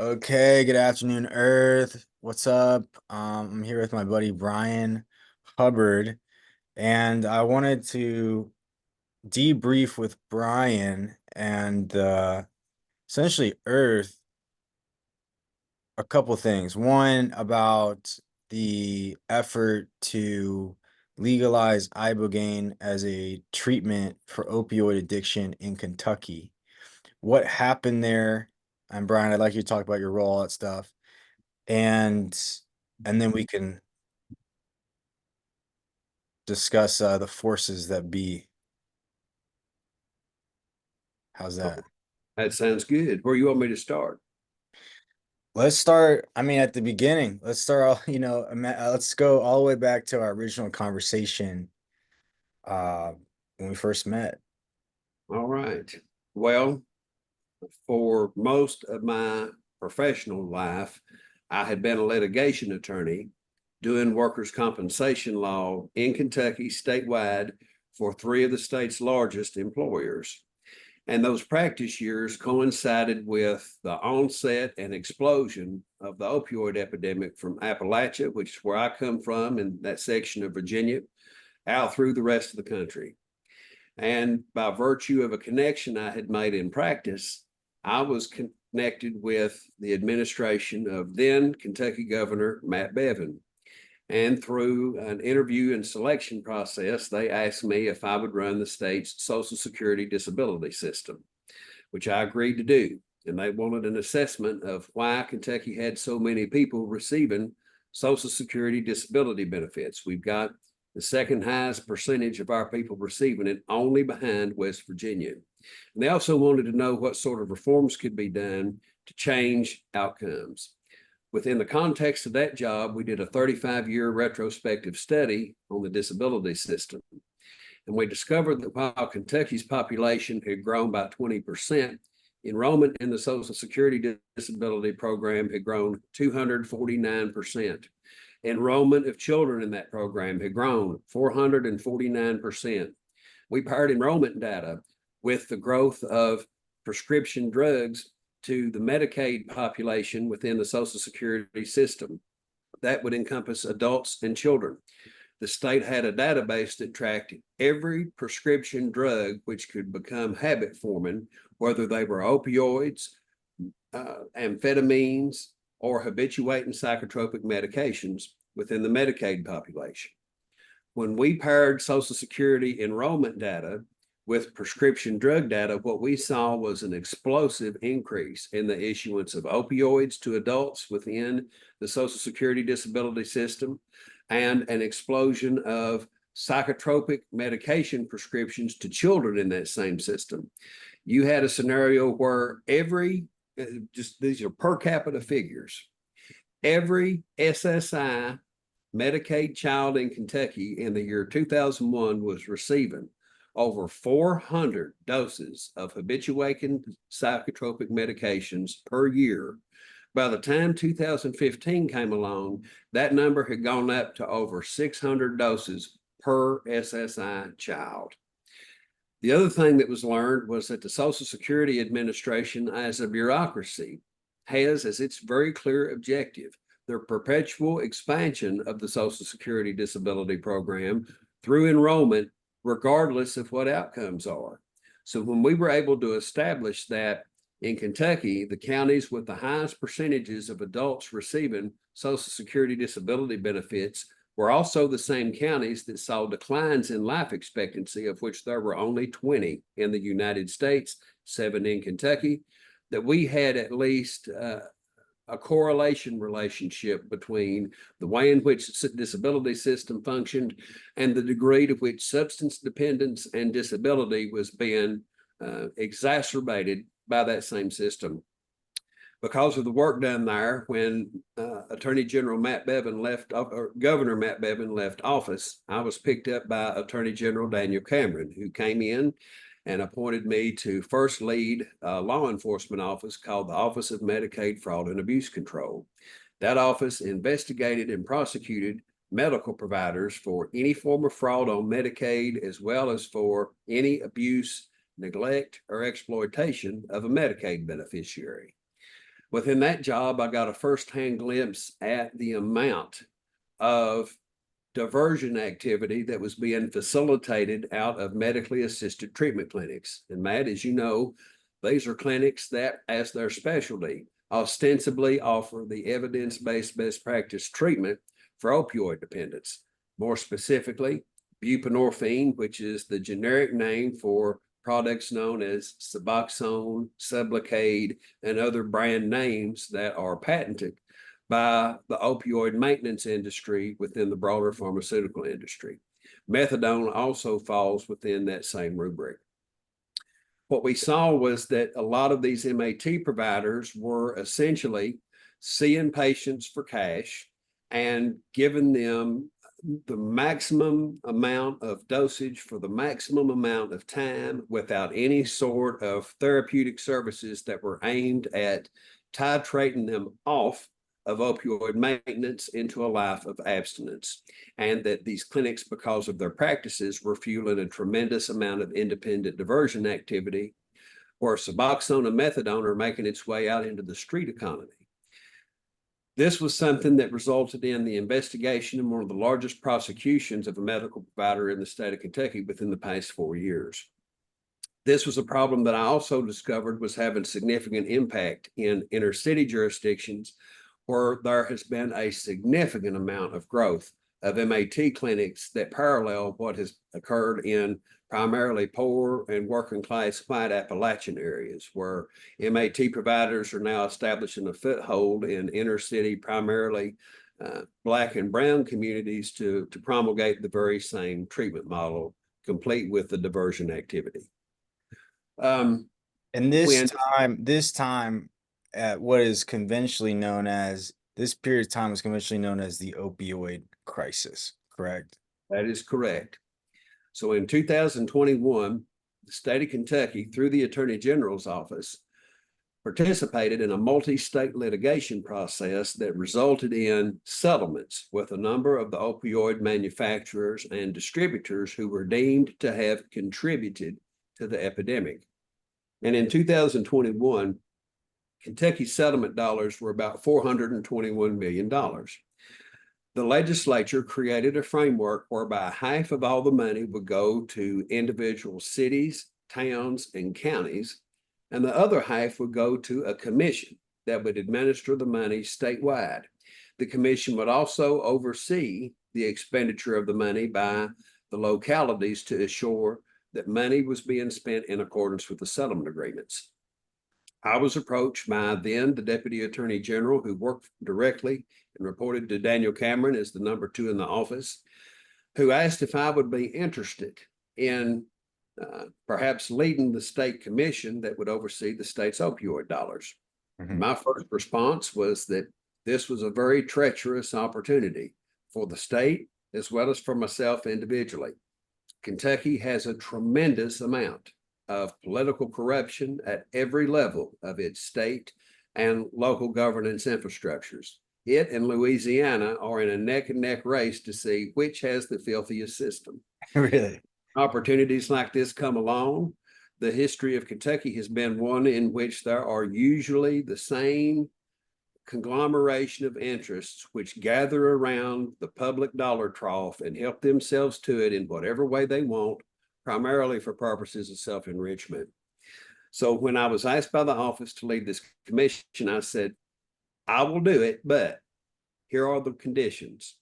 Okay, good afternoon, Earth. What's up? I'm here with my buddy Bryan Hubbard, and I wanted to debrief with Bryan and essentially Earth a couple things. One about the effort to legalize ibogaine as a treatment for opioid addiction in Kentucky. What happened there? And Bryan, I'd like you to talk about your role, all that stuff. and and then we can discuss the forces that be. How's that? That sounds good. Where you want me to start? Let's start. I mean, at the beginning. Let's start all. Let's go all the way back to our original conversation uh, when we first met. All right. Well, for most of my professional life, I had been a litigation attorney doing workers' compensation law in Kentucky statewide for three of the state's largest employers. And those practice years coincided with the onset and explosion of the opioid epidemic from Appalachia, which is where I come from in that section of Virginia, out through the rest of the country. And by virtue of a connection I had made in practice, I was connected with the administration of then Kentucky Governor Matt Bevin. And through an interview and selection process, they asked me if I would run the state's Social Security disability system, which I agreed to do. And they wanted an assessment of why Kentucky had so many people receiving Social Security disability benefits. We've got the second highest percentage of our people receiving it, only behind West Virginia. And they also wanted to know what sort of reforms could be done to change outcomes. Within the context of that job, we did a 35-year retrospective study on the disability system. And we discovered that while Kentucky's population had grown by 20%, enrollment in the Social Security disability program had grown 249%. Enrollment of children in that program had grown 449%. We paired enrollment data with the growth of prescription drugs to the Medicaid population within the Social Security system. That would encompass adults and children. The state had a database that tracked every prescription drug which could become habit forming, whether they were opioids, amphetamines, or habituating psychotropic medications within the Medicaid population. When we paired Social Security enrollment data with prescription drug data, what we saw was an explosive increase in the issuance of opioids to adults within the Social Security disability system and an explosion of psychotropic medication prescriptions to children in that same system. You had a scenario where just these are per capita figures, every SSI Medicaid child in Kentucky in the year 2001 was receiving over 400 doses of habituating psychotropic medications per year. By the time 2015 came along, that number had gone up to over 600 doses per SSI child. The other thing that was learned was that the Social Security Administration, as a bureaucracy, has as its very clear objective the perpetual expansion of the Social Security disability program through enrollment, regardless of what outcomes are. So when we were able to establish that in Kentucky, the counties with the highest percentages of adults receiving Social Security disability benefits were also the same counties that saw declines in life expectancy, of which there were only 20 in the United States, 7 in Kentucky, that we had at least a correlation relationship between the way in which the disability system functioned and the degree to which substance dependence and disability was being exacerbated by that same system. Because of the work done there, when Attorney General Matt Bevin left, or Governor Matt Bevin left office, I was picked up by Attorney General Daniel Cameron, who came in and appointed me to first lead a law enforcement office called the Office of Medicaid Fraud and Abuse Control. That office investigated and prosecuted medical providers for any form of fraud on Medicaid, as well as for any abuse, neglect, or exploitation of a Medicaid beneficiary. Within that job, I got a firsthand glimpse at the amount of diversion activity that was being facilitated out of medically assisted treatment clinics. And Matt, as you know, these are clinics that, as their specialty, ostensibly offer the evidence-based best practice treatment for opioid dependence. More specifically, buprenorphine, which is the generic name for products known as Suboxone, Sublocade, and other brand names that are patented by the opioid maintenance industry within the broader pharmaceutical industry. Methadone also falls within that same rubric. What we saw was that a lot of these MAT providers were essentially seeing patients for cash and giving them the maximum amount of dosage for the maximum amount of time without any sort of therapeutic services that were aimed at titrating them off of opioid maintenance into a life of abstinence. And that these clinics, because of their practices, were fueling a tremendous amount of independent diversion activity, where Suboxone and Methadone are making its way out into the street economy. This was something that resulted in the investigation and one of the largest prosecutions of a medical provider in the state of Kentucky within the past 4 years. This was a problem that I also discovered was having significant impact in inner city jurisdictions where there has been a significant amount of growth of MAT clinics that parallel what has occurred in primarily poor and working class white Appalachian areas, where MAT providers are now establishing a foothold in inner city, primarily Black and brown communities to promulgate the very same treatment model, complete with the diversion activity. And this time at what is conventionally known as, this period of time is conventionally known as the opioid crisis, correct? That is correct. So in 2021, the state of Kentucky, through the Attorney General's office, participated in a multi-state litigation process that resulted in settlements with a number of the opioid manufacturers and distributors who were deemed to have contributed to the epidemic. And in 2021, Kentucky's settlement dollars were about $421 million. The legislature created a framework whereby half of all the money would go to individual cities, towns, and counties, and the other half would go to a commission that would administer the money statewide. The commission would also oversee the expenditure of the money by the localities to assure that money was being spent in accordance with the settlement agreements. I was approached by then the Deputy Attorney General, who worked directly and reported to Daniel Cameron as the number 2 in the office, who asked if I would be interested in perhaps leading the state commission that would oversee the state's opioid dollars. Mm-hmm. My first response was that this was a very treacherous opportunity for the state as well as for myself individually. Kentucky has a tremendous amount of political corruption at every level of its state and local governance infrastructures. It and Louisiana are in a neck and neck race to see which has the filthiest system. Really? Opportunities like this come along. The history of Kentucky has been one in which there are usually the same conglomeration of interests which gather around the public dollar trough and help themselves to it in whatever way they want, primarily for purposes of self-enrichment. So when I was asked by the office to lead this commission, I said, I will do it, but here are the conditions.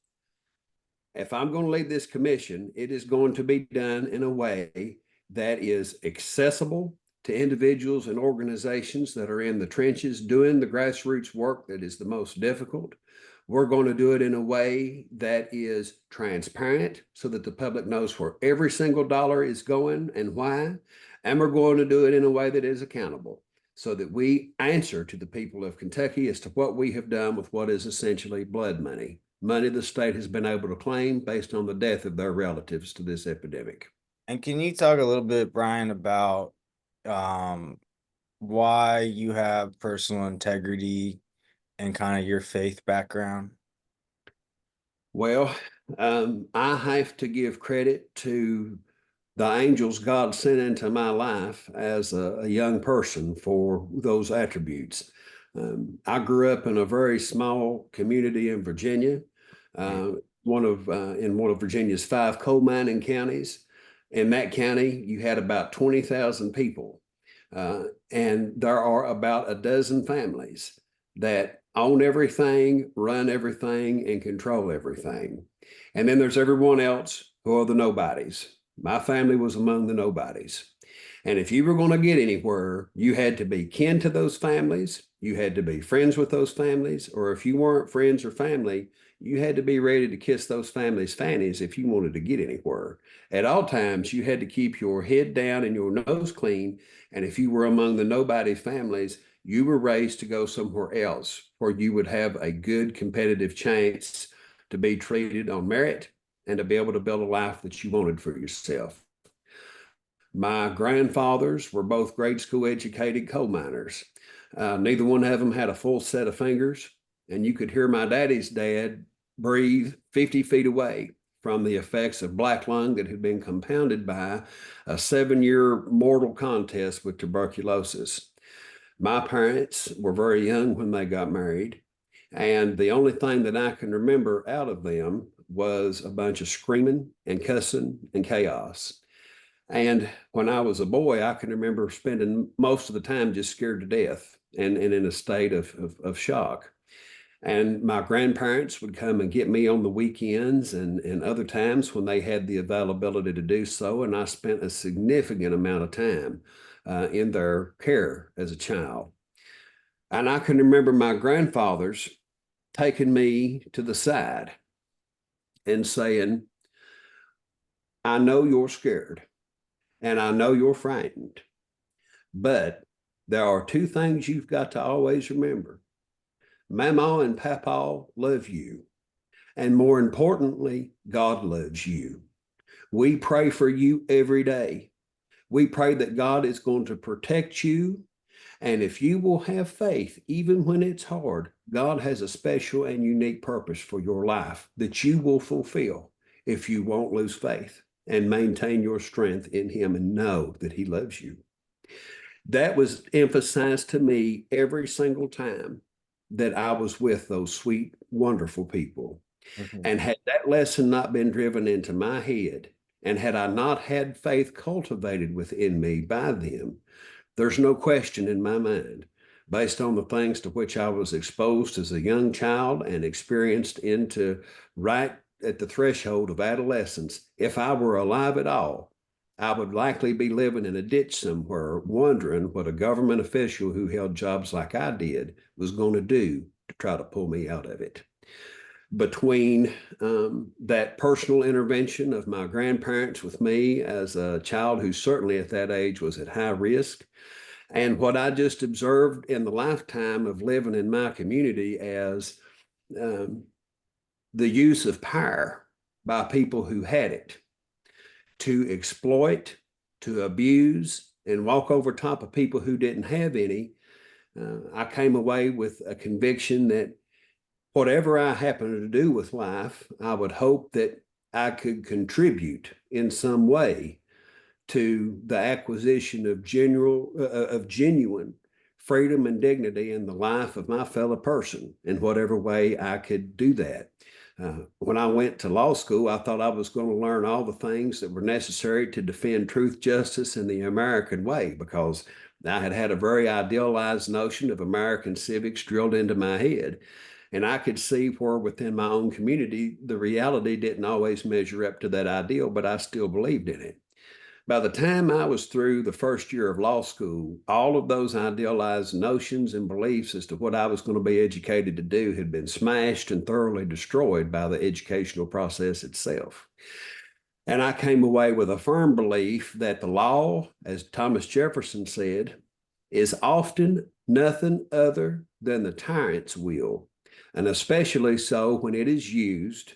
If I'm going to lead this commission, it is going to be done in a way that is accessible to individuals and organizations that are in the trenches doing the grassroots work that is the most difficult. We're going to do it in a way that is transparent so that the public knows where every single dollar is going and why. And we're going to do it in a way that is accountable so that we answer to the people of Kentucky as to what we have done with what is essentially blood money, money the state has been able to claim based on the death of their relatives to this epidemic. And can you talk a little bit, Bryan, about why you have personal integrity and kind of your faith background? Well, I have to give credit to the angels God sent into my life as a young person for those attributes. I grew up in a very small community in Virginia, uh, in one of Virginia's 5 coal mining counties. In that county, you had about 20,000 people, and there are about a dozen families that own everything, run everything, and control everything. And then there's everyone else who are the nobodies. My family was among the nobodies. And if you were going to get anywhere, you had to be kin to those families. You had to be friends with those families. Or if you weren't friends or family, you had to be ready to kiss those families' fannies if you wanted to get anywhere. At all times, you had to keep your head down and your nose clean. And if you were among the nobody families, you were raised to go somewhere else where you would have a good competitive chance to be treated on merit and to be able to build a life that you wanted for yourself. My grandfathers were both grade school educated coal miners. Neither one of them had a full set of fingers, and you could hear my daddy's dad breathe 50 feet away from the effects of black lung that had been compounded by a 7-year mortal contest with tuberculosis. My parents were very young when they got married, and the only thing that I can remember out of them was a bunch of screaming and cussing and chaos. And when I was a boy, I can remember spending most of the time just scared to death and in a state of shock. And my grandparents would come and get me on the weekends and other times when they had the availability to do so. And I spent a significant amount of time in their care as a child. And I can remember my grandfathers taking me to the side and saying, I know you're scared. And I know you're frightened, but there are 2 things you've got to always remember. Mama and Papa love you. And more importantly, God loves you. We pray for you every day. We pray that God is going to protect you. And if you will have faith, even when it's hard, God has a special and unique purpose for your life that you will fulfill if you won't lose faith and maintain your strength in Him and know that He loves you. That was emphasized to me every single time that I was with those sweet, wonderful people. Mhm. And had that lesson not been driven into my head, and had I not had faith cultivated within me by them, there's no question in my mind, based on the things to which I was exposed as a young child and experienced into right at the threshold of adolescence, if I were alive at all, I would likely be living in a ditch somewhere, wondering what a government official who held jobs like I did was going to do to try to pull me out of it. Between that personal intervention of my grandparents with me as a child who certainly at that age was at high risk, and what I just observed in the lifetime of living in my community as um, the use of power by people who had it to exploit, to abuse, and walk over top of people who didn't have any, I came away with a conviction that whatever I happen to do with life, I would hope that I could contribute in some way to the acquisition of genuine freedom and dignity in the life of my fellow person in whatever way I could do that. When I went to law school, I thought I was going to learn all the things that were necessary to defend truth, justice, and the American way, because I had had a very idealized notion of American civics drilled into my head. And I could see where within my own community, the reality didn't always measure up to that ideal, but I still believed in it. By the time I was through the first year of law school, all of those idealized notions and beliefs as to what I was going to be educated to do had been smashed and thoroughly destroyed by the educational process itself. And I came away with a firm belief that the law, as Thomas Jefferson said, is often nothing other than the tyrant's will, and especially so when it is used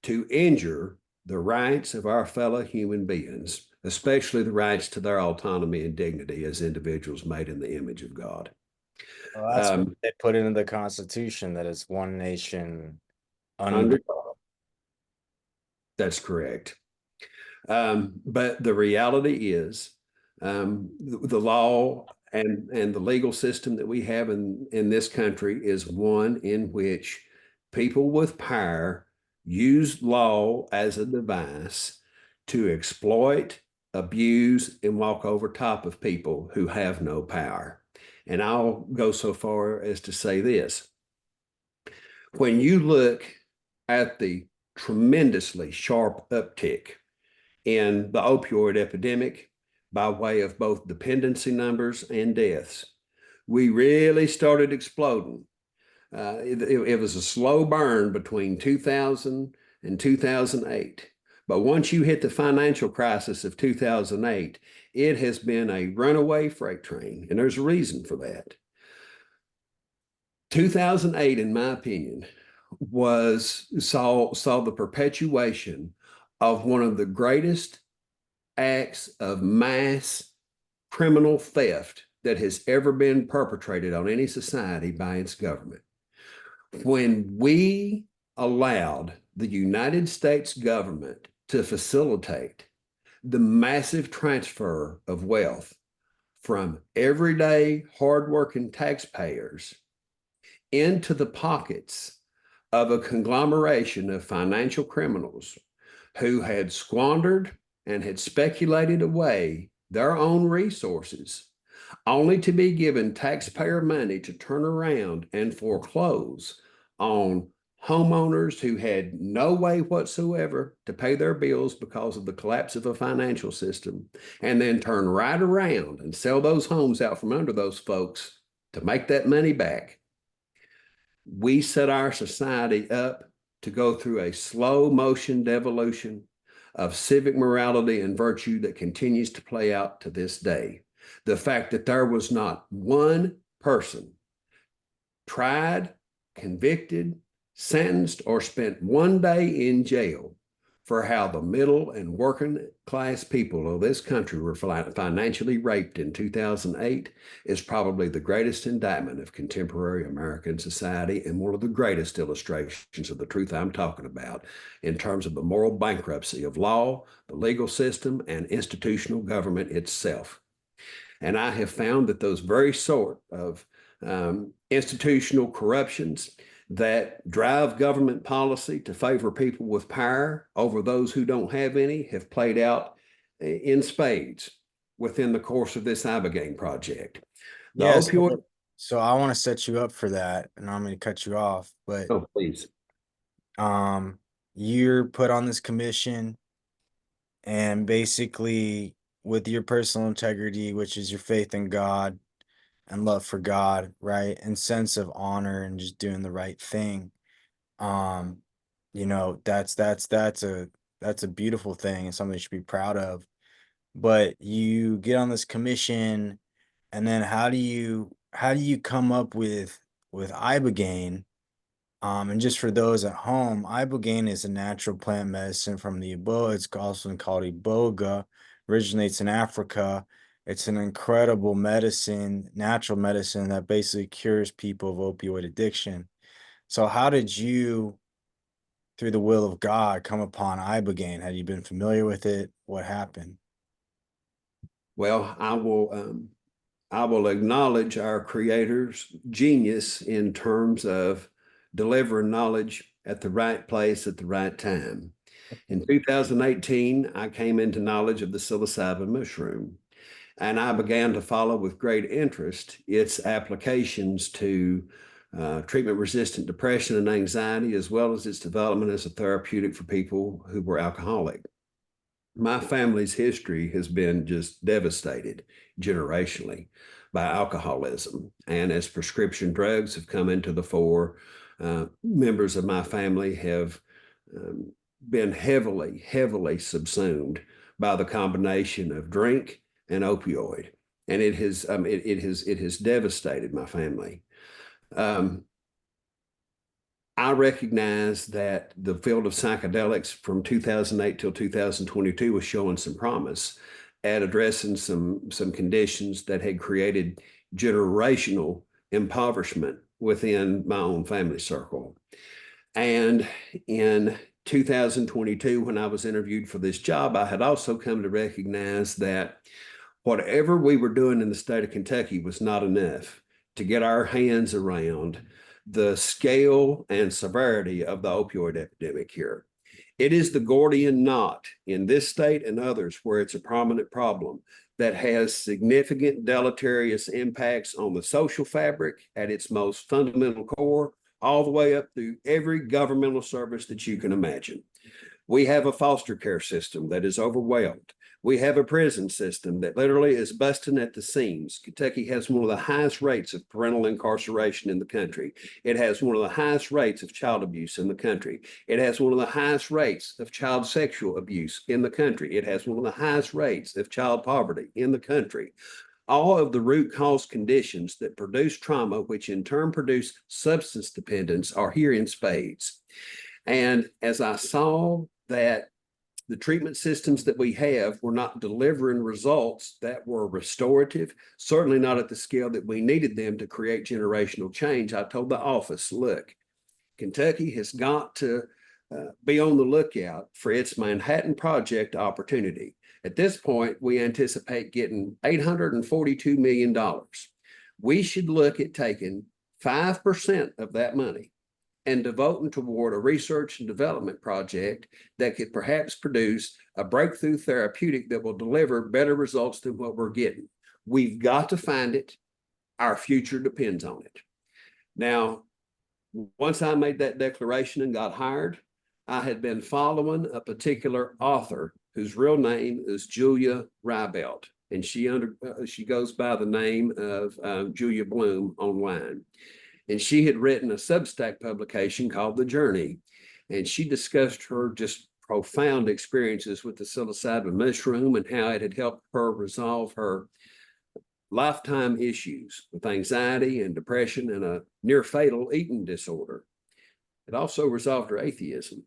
to injure the rights of our fellow human beings, especially the rights to their autonomy and dignity as individuals made in the image of God. Well, that's what Um, they put into the Constitution, that it's one nation under. under That's correct. But the reality is, the law And the legal system that we have in this country is one in which people with power use law as a device to exploit, abuse, and walk over top of people who have no power. And I'll go so far as to say this. When you look at the tremendously sharp uptick in the opioid epidemic by way of both dependency numbers and deaths, we really started exploding. It was a slow burn between 2000 and 2008. But once you hit the financial crisis of 2008, it has been a runaway freight train, and there's a reason for that. 2008, in my opinion, saw the perpetuation of one of the greatest acts of mass criminal theft that has ever been perpetrated on any society by its government. When we allowed the United States government to facilitate the massive transfer of wealth from everyday hardworking taxpayers into the pockets of a conglomeration of financial criminals who had squandered and had speculated away their own resources, only to be given taxpayer money to turn around and foreclose on homeowners who had no way whatsoever to pay their bills because of the collapse of a financial system, and then turn right around and sell those homes out from under those folks to make that money back. We set our society up to go through a slow motion devolution of civic morality and virtue that continues to play out to this day. The fact that there was not one person tried, convicted, sentenced, or spent one day in jail for how the middle and working class people of this country were financially raped in 2008 is probably the greatest indictment of contemporary American society and one of the greatest illustrations of the truth I'm talking about in terms of the moral bankruptcy of law, the legal system, and institutional government itself. And I have found that those very sort of institutional corruptions that drive government policy to favor people with power over those who don't have any have played out in spades within the course of this Ibogaine project. The Yes. opioid. So I want to set you up for that, and I'm going to cut you off. But Oh, please. you're put on this commission, and basically, with your personal integrity, which is your faith in God and love for God, right, and sense of honor and just doing the right thing, um, that's a beautiful thing and something you should be proud of. But you get on this commission, and then how do you come up with ibogaine? And just for those at home, ibogaine is a natural plant medicine from the Ebola. It's also called Iboga, originates in Africa. It's an incredible medicine, natural medicine that basically cures people of opioid addiction. So how did you, through the will of God, come upon ibogaine? Had you been familiar with it? What happened? Well, I will acknowledge our creator's genius in terms of delivering knowledge at the right place at the right time. In 2018, I came into knowledge of the psilocybin mushroom, and I began to follow with great interest its applications to treatment-resistant depression and anxiety, as well as its development as a therapeutic for people who were alcoholic. My family's history has been just devastated generationally by alcoholism. And as prescription drugs have come into the fore, members of my family have been heavily, heavily subsumed by the combination of drink and opioid. And it has devastated my family. I recognize that the field of psychedelics from 2008 till 2022 was showing some promise at addressing some conditions that had created generational impoverishment within my own family circle. And in 2022, when I was interviewed for this job, I had also come to recognize that Whatever we were doing in the state of Kentucky was not enough to get our hands around the scale and severity of the opioid epidemic here. It is the Gordian knot in this state and others where it's a prominent problem that has significant deleterious impacts on the social fabric at its most fundamental core, all the way up through every governmental service that you can imagine. We have a foster care system that is overwhelmed. We have a prison system that literally is busting at the seams. Kentucky has one of the highest rates of parental incarceration in the country. It has one of the highest rates of child abuse in the country. It has one of the highest rates of child sexual abuse in the country. It has one of the highest rates of child poverty in the country. All of the root cause conditions that produce trauma, which in turn produce substance dependence, are here in spades. And as I saw that the treatment systems that we have were not delivering results that were restorative, certainly not at the scale that we needed them to create generational change, I told the office, look, Kentucky has got to be on the lookout for its Manhattan Project opportunity. At this point, we anticipate getting $842 million. We should look at taking 5% of that money and devoting toward a research and development project that could perhaps produce a breakthrough therapeutic that will deliver better results than what we're getting. We've got to find it. Our future depends on it. Now, once I made that declaration and got hired, I had been following a particular author whose real name is Julia Rybelt, and she goes by the name of Julia Bloom online. And she had written a Substack publication called The Journey. And she discussed her just profound experiences with the psilocybin mushroom and how it had helped her resolve her lifetime issues with anxiety and depression and a near fatal eating disorder. It also resolved her atheism.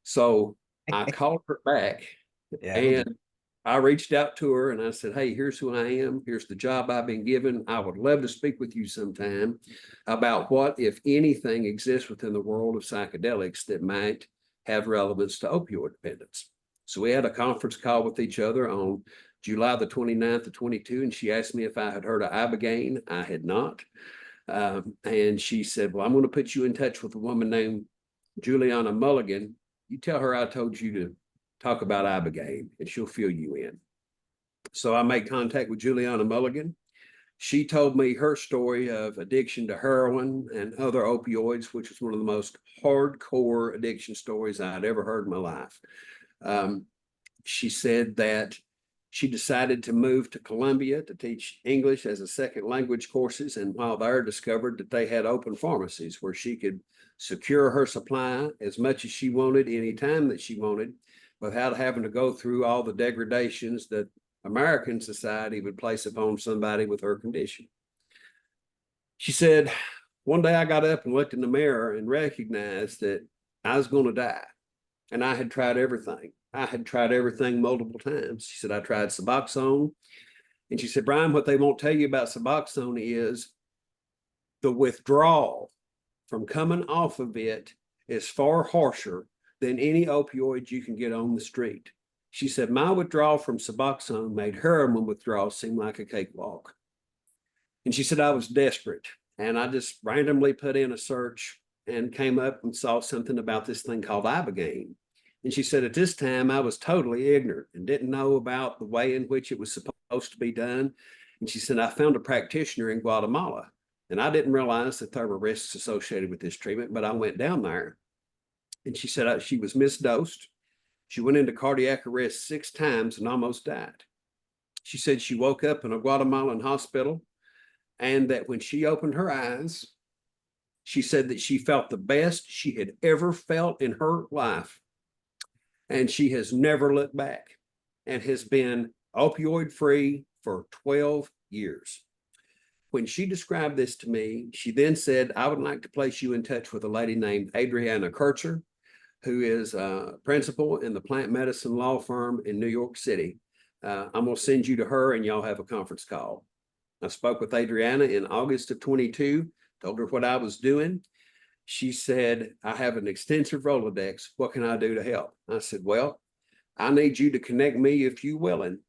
So I called her back and I reached out to her and I said, hey, here's who I am. Here's the job I've been given. I would love to speak with you sometime about what, if anything, exists within the world of psychedelics that might have relevance to opioid dependence. So we had a conference call with each other on July the 29th of 22, and she asked me if I had heard of Ibogaine. I had not. And she said, well, I'm going to put you in touch with a woman named Juliana Mulligan. You tell her I told you to talk about Ibogaine and she'll fill you in. So I made contact with Juliana Mulligan. She told me her story of addiction to heroin and other opioids, which was one of the most hardcore addiction stories I had ever heard in my life. She said that she decided to move to Columbia to teach English as a second language courses, and while there discovered that they had open pharmacies where she could secure her supply as much as she wanted, anytime that she wanted, without having to go through all the degradations that American society would place upon somebody with her condition. She said, one day I got up and looked in the mirror and recognized that I was going to die. And I had tried everything. I had tried everything multiple times. She said, I tried Suboxone. And she said, Bryan, what they won't tell you about Suboxone is the withdrawal from coming off of it is far harsher than any opioid you can get on the street. She said, my withdrawal from Suboxone made heroin withdrawal seem like a cakewalk. And she said, I was desperate. And I just randomly put in a search and came up and saw something about this thing called Ibogaine. And she said, at this time, I was totally ignorant and didn't know about the way in which it was supposed to be done. And she said, I found a practitioner in Guatemala. And I didn't realize that there were risks associated with this treatment, but I went down there. And she said she was misdosed. She went into cardiac arrest 6 times and almost died. She said she woke up in a Guatemalan hospital and that when she opened her eyes, she said that she felt the best she had ever felt in her life. And she has never looked back and has been opioid free for 12 years. When she described this to me, she then said, I would like to place you in touch with a lady named Adriana Kircher, who is a principal in the plant medicine law firm in New York City. I'm going to send you to her and y'all have a conference call. I spoke with Adriana in August of 22, told her what I was doing. She said, I have an extensive Rolodex. What can I do to help? I said, well, I need you to connect me, if you're willing,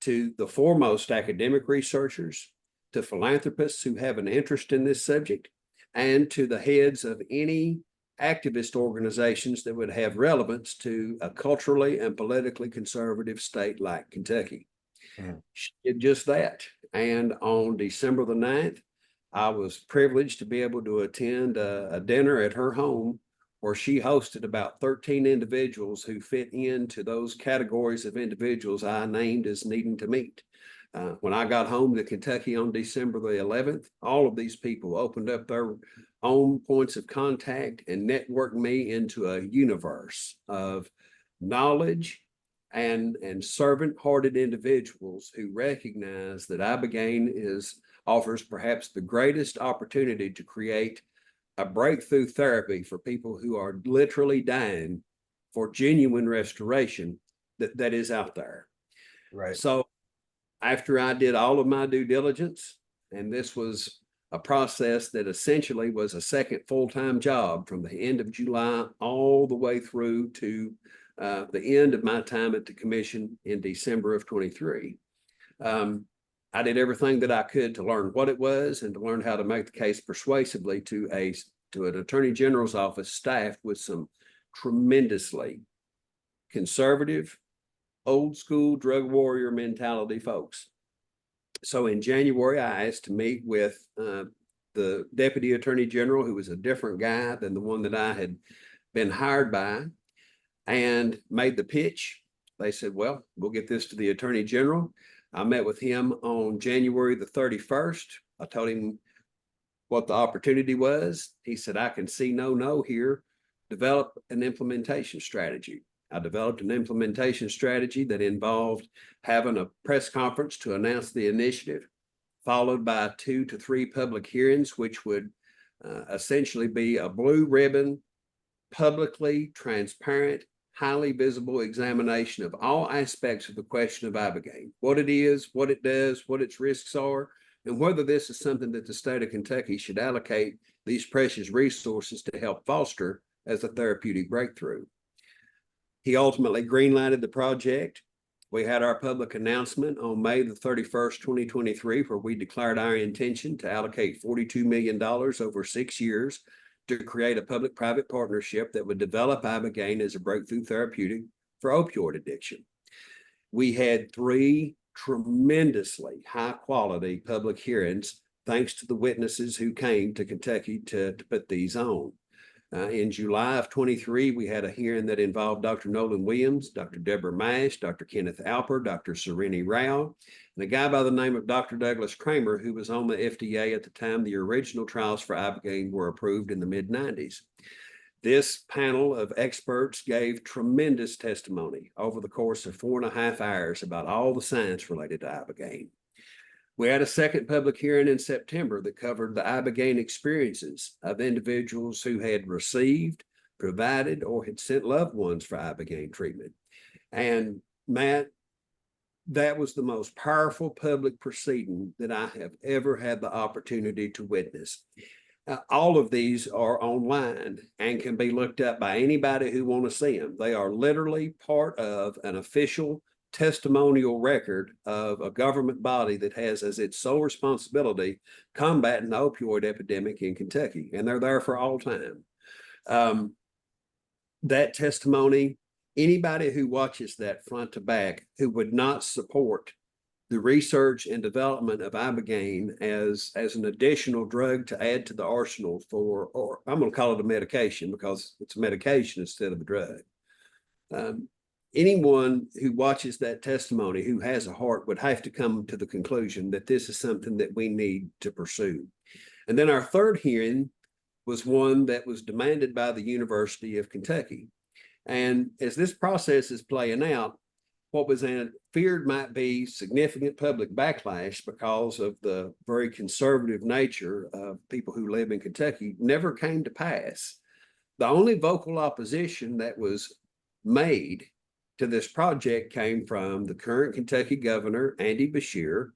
to the foremost academic researchers, to philanthropists who have an interest in this subject, and to the heads of any activist organizations that would have relevance to a culturally and politically conservative state like Kentucky. She did just that. And on December the 9th, I was privileged to be able to attend a dinner at her home where she hosted about 13 individuals who fit into those categories of individuals I named as needing to meet. When I got home to Kentucky on December the 11th, all of these people opened up their own points of contact and networked me into a universe of knowledge and servant-hearted individuals who recognize that Ibogaine offers perhaps the greatest opportunity to create a breakthrough therapy for people who are literally dying for genuine restoration that is out there. Right. So after I did all of my due diligence, and this was a process that essentially was a second full-time job from the end of July all the way through to the end of my time at the commission in December of 23. I did everything that I could to learn what it was and to learn how to make the case persuasively to an attorney general's office staffed with some tremendously conservative, old school drug warrior mentality folks. So in January, I asked to meet with the deputy attorney general, who was a different guy than the one that I had been hired by, and made the pitch. They said, well, we'll get this to the attorney general. I met with him on January the 31st. I told him what the opportunity was. He said, I can see no here. Develop an implementation strategy. I developed an implementation strategy that involved having a press conference to announce the initiative, followed by 2 to 3 public hearings, which would essentially be a blue ribbon, publicly transparent, highly visible examination of all aspects of the question of Ibogaine, what it is, what it does, what its risks are, and whether this is something that the state of Kentucky should allocate these precious resources to help foster as a therapeutic breakthrough. He ultimately greenlighted the project. We had our public announcement on May the 31st, 2023, where we declared our intention to allocate $42 million over 6 years to create a public-private partnership that would develop Ibogaine as a breakthrough therapeutic for opioid addiction. We had 3 tremendously high-quality public hearings, thanks to the witnesses who came to Kentucky to put these on. In July of 23, we had a hearing that involved Dr. Nolan Williams, Dr. Deborah Mash, Dr. Kenneth Alper, Dr. Sereni Rao, and a guy by the name of Dr. Douglas Kramer, who was on the FDA at the time the original trials for Ibogaine were approved in the mid-90s. This panel of experts gave tremendous testimony over the course of 4.5 hours about all the science related to Ibogaine. We had a second public hearing in September that covered the Ibogaine experiences of individuals who had received, provided, or had sent loved ones for Ibogaine treatment. And Matt, that was the most powerful public proceeding that I have ever had the opportunity to witness. All of these are online and can be looked up by anybody who want to see them. They are literally part of an official testimonial record of a government body that has as its sole responsibility combating the opioid epidemic in Kentucky, and they're there for all time. That testimony, anybody who watches that front to back who would not support the research and development of Ibogaine as an additional drug to add to the arsenal or I'm going to call it a medication because it's a medication instead of a drug. Anyone who watches that testimony who has a heart would have to come to the conclusion that this is something that we need to pursue. And then our third hearing was one that was demanded by the University of Kentucky. And as this process is playing out, what was feared might be significant public backlash because of the very conservative nature of people who live in Kentucky never came to pass. The only vocal opposition that was made to this project came from the current Kentucky governor, Andy Beshear,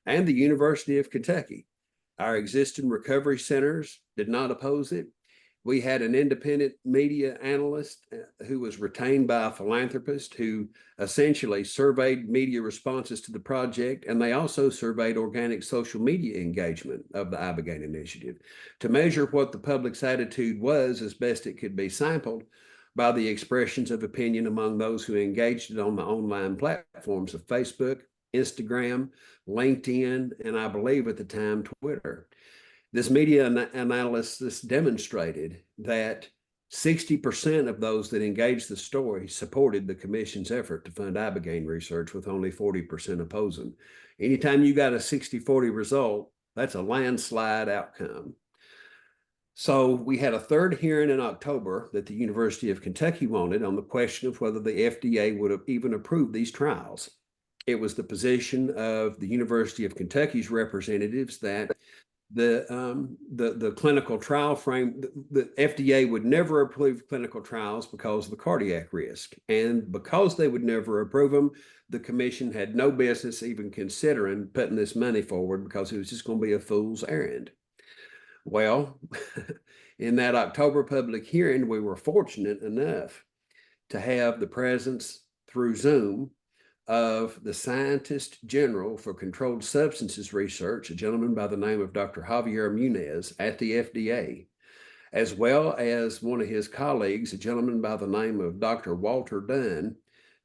and the University of Kentucky. Our existing recovery centers did not oppose it. We had an independent media analyst who was retained by a philanthropist who essentially surveyed media responses to the project, and they also surveyed organic social media engagement of the Ibogaine Initiative to measure what the public's attitude was as best it could be sampled by the expressions of opinion among those who engaged it on the online platforms of Facebook, Instagram, LinkedIn, and I believe at the time, Twitter. This media analysis demonstrated that 60% of those that engaged the story supported the commission's effort to fund Ibogaine research, with only 40% opposing. Anytime you got a 60-40 result, that's a landslide outcome. So we had a third hearing in October that the University of Kentucky wanted on the question of whether the FDA would have even approved these trials. It was the position of the University of Kentucky's representatives that the clinical trial frame, the FDA would never approve clinical trials because of the cardiac risk. And because they would never approve them, the commission had no business even considering putting this money forward because it was just going to be a fool's errand. Well, in that October public hearing, we were fortunate enough to have the presence through Zoom of the Scientist General for Controlled Substances Research, a gentleman by the name of Dr. Javier Munez at the FDA, as well as one of his colleagues, a gentleman by the name of Dr. Walter Dunn,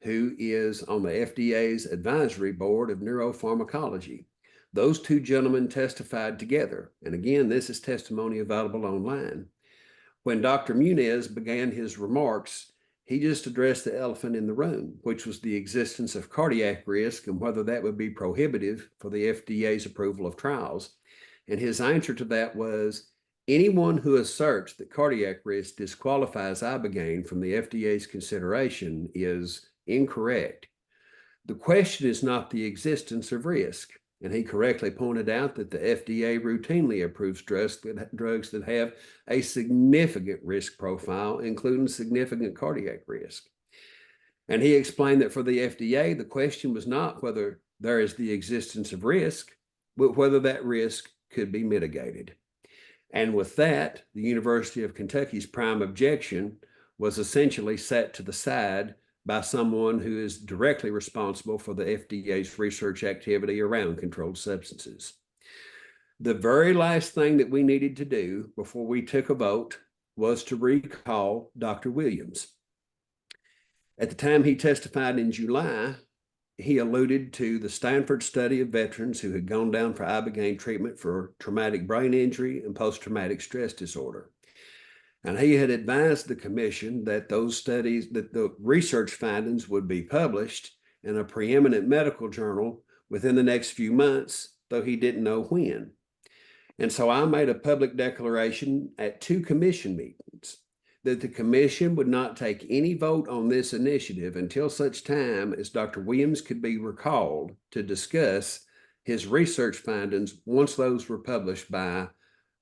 who is on the FDA's Advisory Board of Neuropharmacology. Those two gentlemen testified together. And again, this is testimony available online. When Dr. Munez began his remarks, he just addressed the elephant in the room, which was the existence of cardiac risk and whether that would be prohibitive for the FDA's approval of trials. And his answer to that was, anyone who asserts that cardiac risk disqualifies Ibogaine from the FDA's consideration is incorrect. The question is not the existence of risk. And he correctly pointed out that the FDA routinely approves drugs that have a significant risk profile, including significant cardiac risk. And he explained that for the FDA, the question was not whether there is the existence of risk, but whether that risk could be mitigated. And with that, the University of Kentucky's prime objection was essentially set to the side by someone who is directly responsible for the FDA's research activity around controlled substances. The very last thing that we needed to do before we took a vote was to recall Dr. Williams. At the time he testified in July, he alluded to the Stanford study of veterans who had gone down for Ibogaine treatment for traumatic brain injury and post-traumatic stress disorder. And he had advised the commission that those studies, that the research findings would be published in a preeminent medical journal within the next few months, though he didn't know when. And so I made a public declaration at 2 commission meetings that the commission would not take any vote on this initiative until such time as Dr. Williams could be recalled to discuss his research findings once those were published by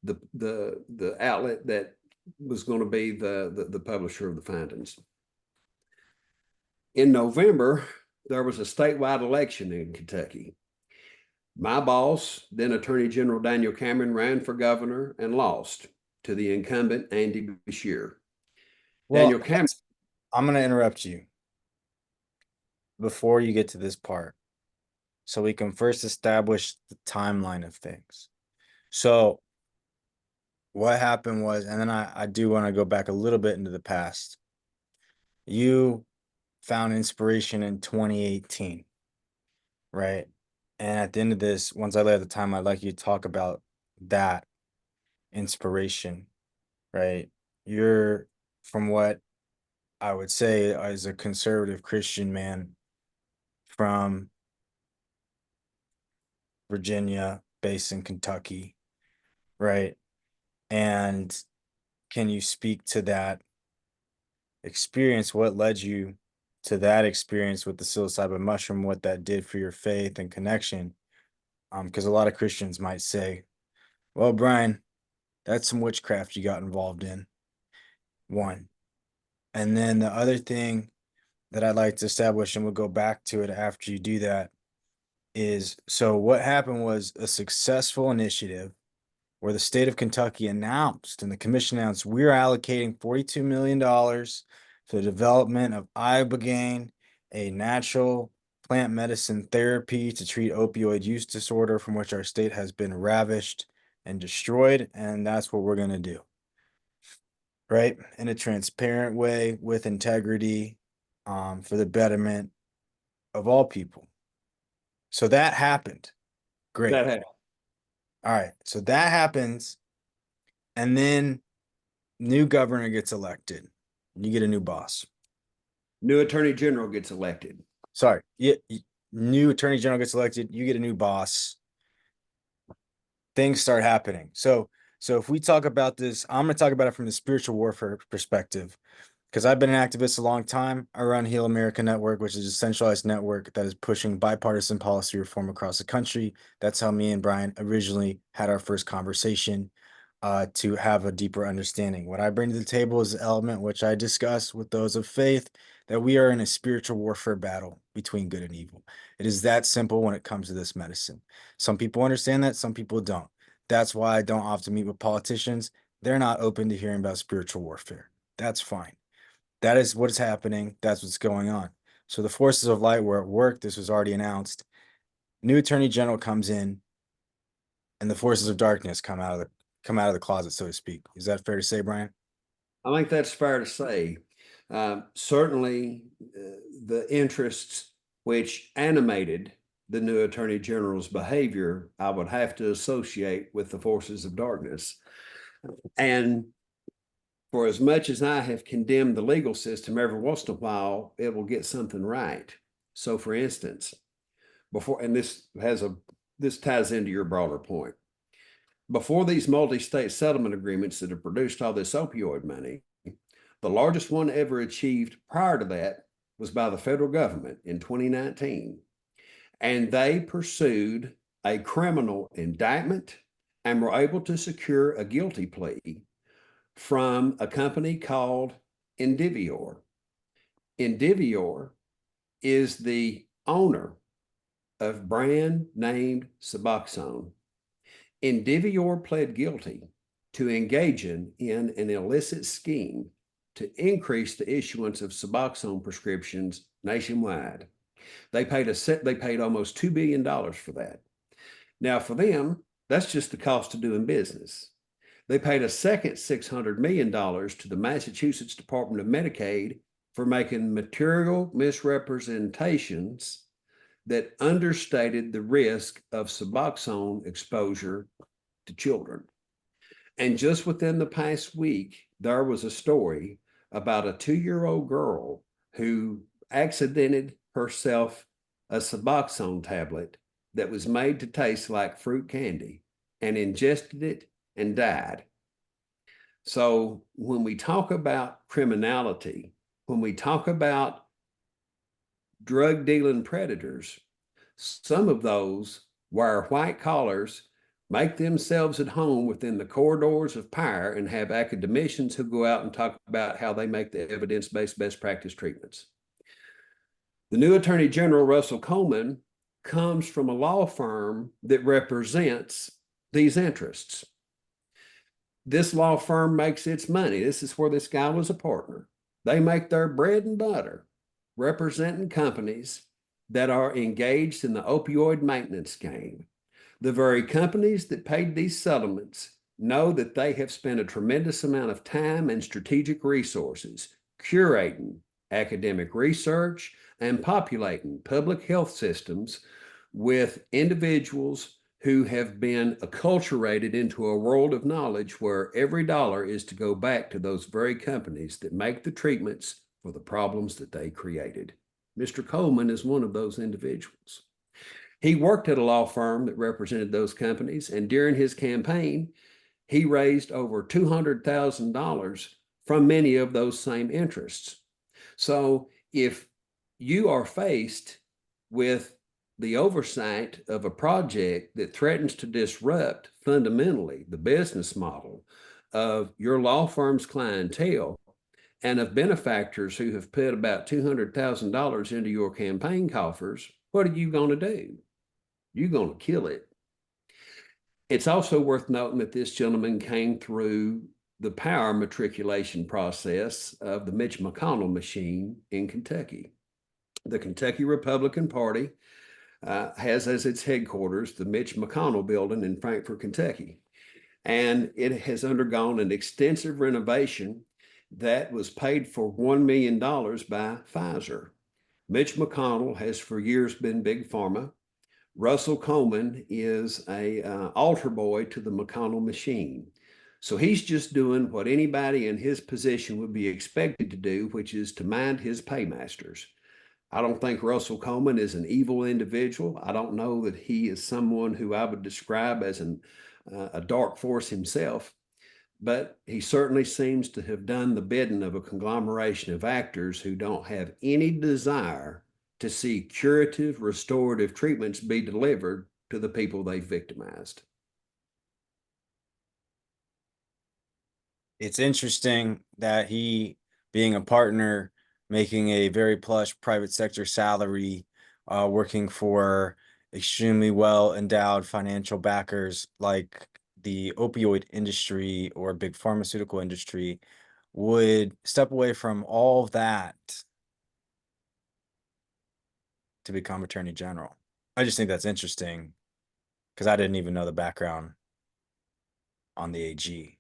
the outlet that was going to be the publisher of the findings. In November, there was a statewide election in Kentucky. My boss, then Attorney General Daniel Cameron, ran for governor and lost to the incumbent Andy Beshear. Well, Daniel Cameron. I'm going to interrupt you before you get to this part, so we can first establish the timeline of things. So what happened was, and then I do want to go back a little bit into the past. You found inspiration in 2018, right? And at the end of this, once I lay out the time, I'd like you to talk about that inspiration, right? You're, from what I would say, as a conservative Christian man from Virginia, based in Kentucky, right? And can you speak to that experience? What led you to that experience with the psilocybin mushroom, what that did for your faith and connection? Because a lot of Christians might say, well, Bryan, that's some witchcraft you got involved in. One. And then the other thing that I'd like to establish, and we'll go back to it after you do that, is so what happened was a successful initiative where the state of Kentucky announced and the commission announced we're allocating $42 million for the development of ibogaine, a natural plant medicine therapy to treat opioid use disorder from which our state has been ravished and destroyed. And that's what we're going to do, right? In a transparent way with integrity, for the betterment of all people. So that happened. Great. That happened. All right. So that happens. And then new governor gets elected. You get a new boss. New attorney general gets elected. Sorry. Yeah, new attorney general gets elected. You get a new boss. Things start happening. So if we talk about this, I'm going to talk about it from the spiritual warfare perspective, because I've been an activist a long time. I run Heal America Network, which is a centralized network that is pushing bipartisan policy reform across the country. That's how me and Bryan originally had our first conversation, to have a deeper understanding. What I bring to the table is the element which I discuss with those of faith, that we are in a spiritual warfare battle between good and evil. It is that simple when it comes to this medicine. Some people understand that, some people don't. That's why I don't often meet with politicians. They're not open to hearing about spiritual warfare. That's fine. That is what is happening. That's what's going on. So the forces of light were at work. This was already announced. New attorney general comes in, and the forces of darkness come out of the closet, so to speak. Is that fair to say, Bryan? I think that's fair to say. Certainly, the interests which animated the new attorney general's behavior, I would have to associate with the forces of darkness. And for as much as I have condemned the legal system, every once in a while, it will get something right. So for instance, this ties into your broader point. Before these multi-state settlement agreements that have produced all this opioid money, the largest one ever achieved prior to that was by the federal government in 2019. And they pursued a criminal indictment and were able to secure a guilty plea from a company called Indivior. Indivior is the owner of brand named Suboxone. Indivior pled guilty to engaging in an illicit scheme to increase the issuance of Suboxone prescriptions nationwide. They paid almost $2 billion for that. Now, for them, that's just the cost of doing business. They paid a second $600 million to the Massachusetts Department of Medicaid for making material misrepresentations that understated the risk of Suboxone exposure to children. And just within the past week, there was a story about a 2-year-old girl who accidented herself a Suboxone tablet that was made to taste like fruit candy and ingested it and died. So when we talk about criminality, when we talk about drug dealing predators, some of those wear white collars, make themselves at home within the corridors of power, and have academicians who go out and talk about how they make the evidence-based best practice treatments. The new Attorney General, Russell Coleman, comes from a law firm that represents these interests. This law firm makes its money. This is where this guy was a partner. They make their bread and butter representing companies that are engaged in the opioid maintenance game. The very companies that paid these settlements know that they have spent a tremendous amount of time and strategic resources curating academic research and populating public health systems with individuals who have been acculturated into a world of knowledge where every dollar is to go back to those very companies that make the treatments for the problems that they created. Mr. Coleman is one of those individuals. He worked at a law firm that represented those companies, and during his campaign, he raised over $200,000 from many of those same interests. So if you are faced with the oversight of a project that threatens to disrupt fundamentally the business model of your law firm's clientele and of benefactors who have put about $200,000 into your campaign coffers, what are you going to do? You're going to kill it. It's also worth noting that this gentleman came through the power matriculation process of the Mitch McConnell machine in Kentucky. The Kentucky Republican Party has as its headquarters the Mitch McConnell building in Frankfort, Kentucky. And it has undergone an extensive renovation that was paid for $1 million by Pfizer. Mitch McConnell has for years been big pharma. Russell Coleman is a altar boy to the McConnell machine. So he's just doing what anybody in his position would be expected to do, which is to mind his paymasters. I don't think Russell Coleman is an evil individual. I don't know that he is someone who I would describe as a dark force himself, but he certainly seems to have done the bidding of a conglomeration of actors who don't have any desire to see curative, restorative treatments be delivered to the people they've victimized. It's interesting that he, being a partner, making a very plush private sector salary, working for extremely well endowed financial backers like the opioid industry or big pharmaceutical industry, would step away from all of that to become attorney general. I just think that's interesting because I didn't even know the background on the AG.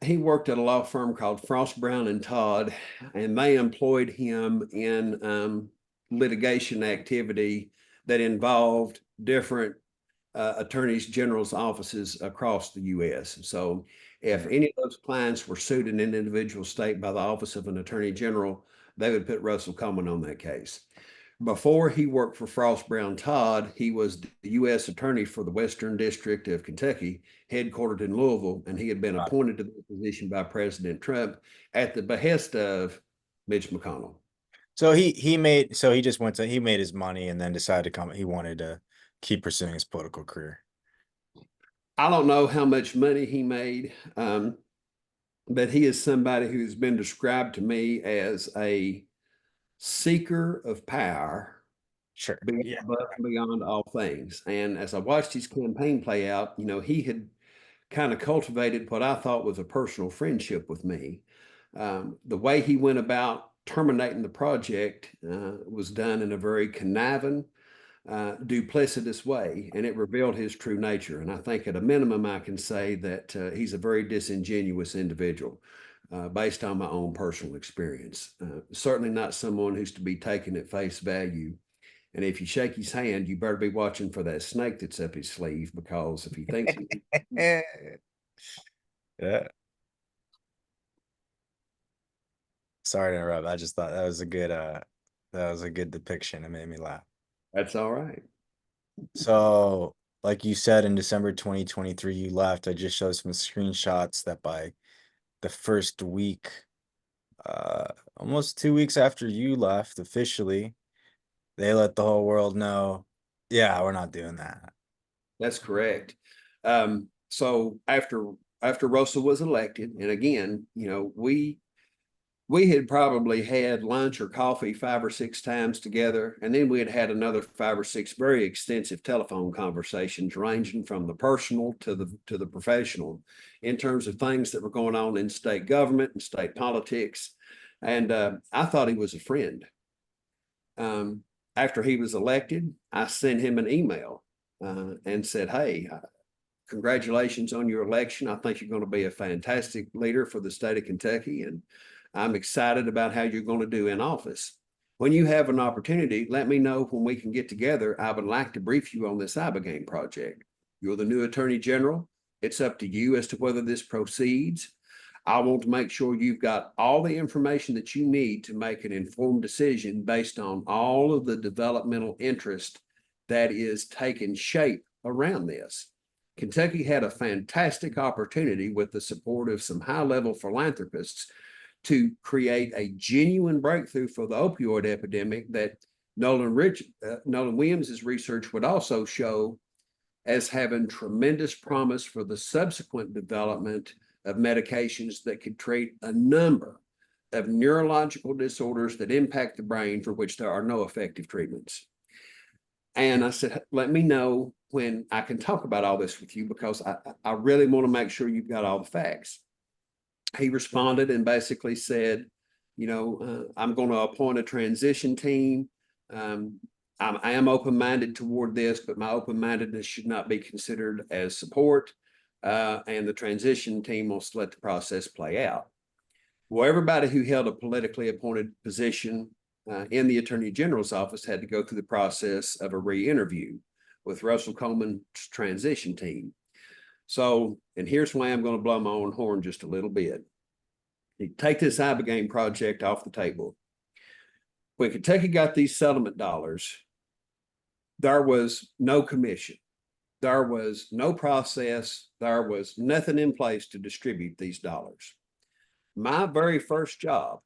He worked at a law firm called Frost, Brown and Todd, and they employed him in litigation activity that involved different attorneys general's offices across the U.S. So if any of those clients were sued in an individual state by the office of an attorney general, they would put Russell Coleman on that case. Before he worked for Frost Brown Todd, he was the U.S. attorney for the Western District of Kentucky, headquartered in Louisville, and he had been appointed to the position by President Trump at the behest of Mitch McConnell. So he just went to he made his money and then decided to come. He wanted to keep pursuing his political career. I don't know how much money he made, but he is somebody who's been described to me as a seeker of power, Sure. Yeah. above and beyond all things. And as I watched his campaign play out, he had kind of cultivated what I thought was a personal friendship with me. The way he went about terminating the project was done in a very conniving, duplicitous way, and it revealed his true nature. And I think at a minimum, I can say that he's a very disingenuous individual. Based on my own personal experience. Certainly not someone who's to be taken at face value. And if you shake his hand, you better be watching for that snake that's up his sleeve, because if he thinks Yeah. Sorry to interrupt. I just thought that was a good depiction. It made me laugh. that's all right. So, like you said, in December 2023, you left. I just showed some screenshots that by the first week, almost 2 weeks after you left officially, they let the whole world know, yeah, we're not doing that. That's correct. So after Russell was elected, and again, we had probably had lunch or coffee 5 or 6 times together, and then we had had another 5 or 6 very extensive telephone conversations, ranging from the personal to the professional, in terms of things that were going on in state government and state politics. And I thought he was a friend. After he was elected, I sent him an email and said, "Hey, congratulations on your election. I think you're going to be a fantastic leader for the state of Kentucky, and I'm excited about how you're going to do in office. When you have an opportunity, let me know when we can get together. I would like to brief you on this Ibogaine project. You're the new attorney general. It's up to you as to whether this proceeds. I want to make sure you've got all the information that you need to make an informed decision based on all of the developmental interest that is taking shape around this." Kentucky had a fantastic opportunity with the support of some high-level philanthropists to create a genuine breakthrough for the opioid epidemic that Nolan Williams' research would also show as having tremendous promise for the subsequent development of medications that could treat a number of neurological disorders that impact the brain for which there are no effective treatments. And I said, let me know when I can talk about all this with you, because I really want to make sure you've got all the facts. He responded and basically said, I'm going to appoint a transition team. I am open-minded toward this, but my open-mindedness should not be considered as support. And the transition team will let the process play out. Well, everybody who held a politically appointed position in the Attorney General's office had to go through the process of a re-interview with Russell Coleman's transition team. So, and here's why I'm going to blow my own horn just a little bit. You take this Ibogaine project off the table. When Kentucky got these settlement dollars, there was no commission. There was no process. There was nothing in place to distribute these dollars. My very first job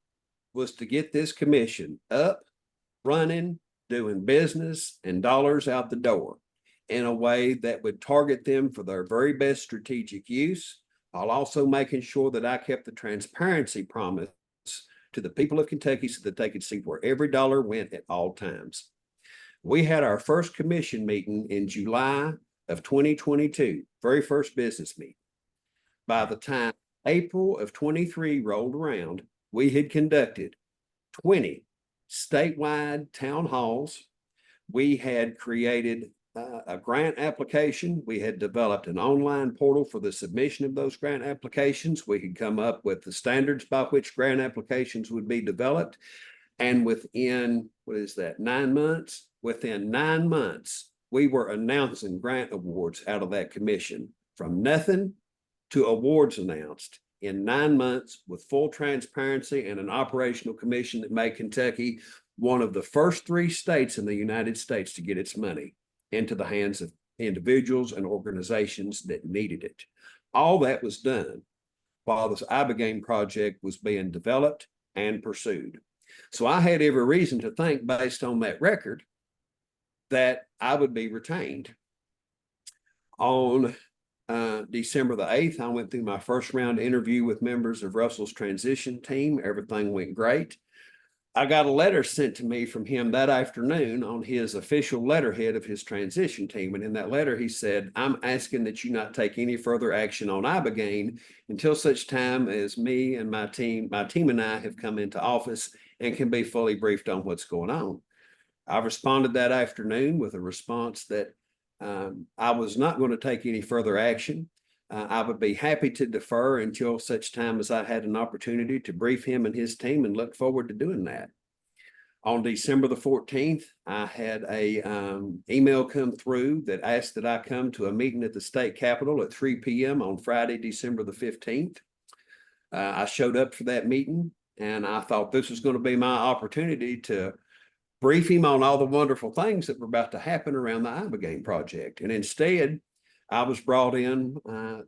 was to get this commission up, running, doing business, and dollars out the door in a way that would target them for their very best strategic use, while also making sure that I kept the transparency promise to the people of Kentucky so that they could see where every dollar went at all times. We had our first commission meeting in July of 2022, very first business meeting. By the time April of 23 rolled around, we had conducted 20 statewide town halls. We had created a grant application. We had developed an online portal for the submission of those grant applications. We had come up with the standards by which grant applications would be developed. And within, 9 months? Within 9 months, we were announcing grant awards out of that commission, from nothing to awards announced in 9 months, with full transparency and an operational commission that made Kentucky one of the first 3 states in the United States to get its money into the hands of individuals and organizations that needed it. All that was done while this Ibogaine project was being developed and pursued. So I had every reason to think, based on that record, that I would be retained. On December the 8th, I went through my first round interview with members of Russell's transition team. Everything went great. I got a letter sent to me from him that afternoon on his official letterhead of his transition team. And in that letter, he said, I'm asking that you not take any further action on Ibogaine until such time as me and my team and I have come into office and can be fully briefed on what's going on. I responded that afternoon with a response that I was not going to take any further action. I would be happy to defer until such time as I had an opportunity to brief him and his team, and look forward to doing that. On December the 14th, I had a email come through that asked that I come to a meeting at the state capitol at 3 p.m. on Friday, December the 15th. I showed up for that meeting, and I thought this was going to be my opportunity to brief him on all the wonderful things that were about to happen around the Ibogaine project. And instead, I was brought in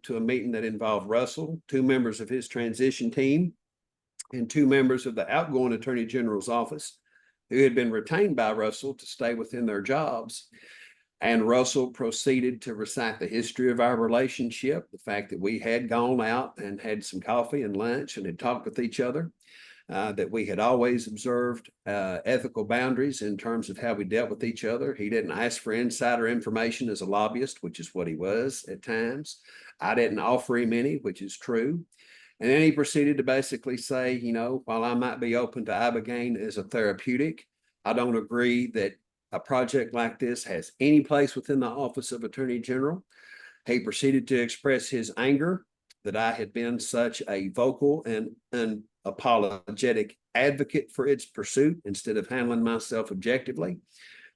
to a meeting that involved Russell, 2 members of his transition team, and 2 members of the outgoing Attorney General's office, who had been retained by Russell to stay within their jobs. And Russell proceeded to recite the history of our relationship, the fact that we had gone out and had some coffee and lunch and had talked with each other, that we had always observed ethical boundaries in terms of how we dealt with each other. He didn't ask for insider information as a lobbyist, which is what he was at times. I didn't offer him any, which is true. And then he proceeded to basically say, while I might be open to Ibogaine as a therapeutic, I don't agree that a project like this has any place within the Office of Attorney General. He proceeded to express his anger that I had been such a vocal and apologetic advocate for its pursuit instead of handling myself objectively,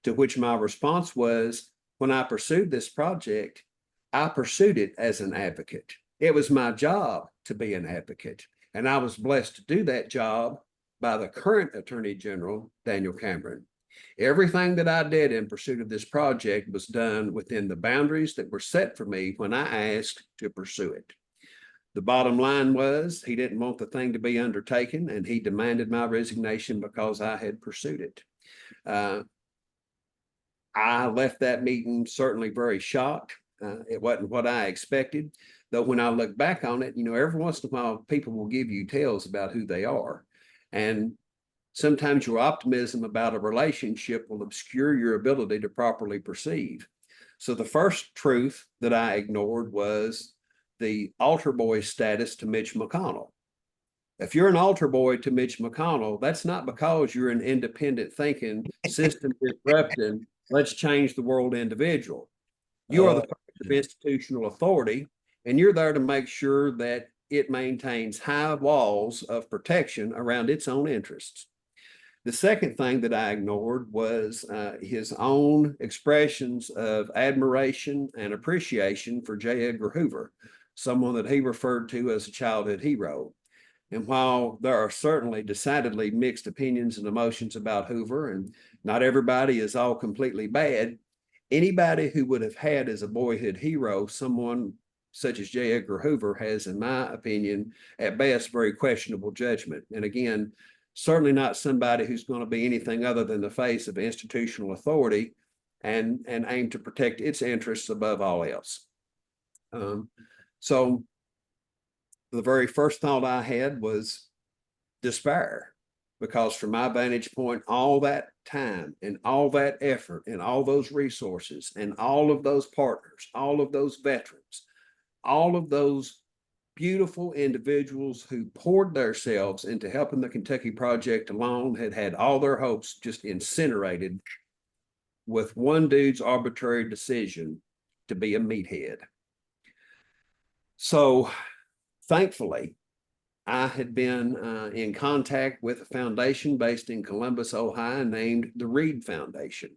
to which my response was, when I pursued this project, I pursued it as an advocate. It was my job to be an advocate, and I was blessed to do that job by the current Attorney General, Daniel Cameron. Everything that I did in pursuit of this project was done within the boundaries that were set for me when I asked to pursue it. The bottom line was, he didn't want the thing to be undertaken, and he demanded my resignation because I had pursued it. I left that meeting certainly very shocked. It wasn't what I expected, though when I look back on it, every once in a while people will give you tales about who they are. And Sometimes your optimism about a relationship will obscure your ability to properly perceive. So the first truth that I ignored was the altar boy status to Mitch McConnell. If you're an altar boy to Mitch McConnell, that's not because you're an independent thinking, system disrupting, let's change the world individual. You are the person of institutional authority, and you're there to make sure that it maintains high walls of protection around its own interests. The second thing that I ignored was his own expressions of admiration and appreciation for J. Edgar Hoover, someone that he referred to as a childhood hero. And while there are certainly decidedly mixed opinions and emotions about Hoover, and not everybody is all completely bad, anybody who would have had as a boyhood hero someone such as J. Edgar Hoover has, in my opinion, at best, very questionable judgment. And again, certainly not somebody who's going to be anything other than the face of institutional authority and aim to protect its interests above all else. So the very first thought I had was despair, because from my vantage point, all that time and all that effort and all those resources and all of those partners, all of those veterans, all of those beautiful individuals who poured themselves into helping the Kentucky Project alone had had all their hopes just incinerated with one dude's arbitrary decision to be a meathead. So thankfully, I had been in contact with a foundation based in Columbus, Ohio, named the Reed Foundation.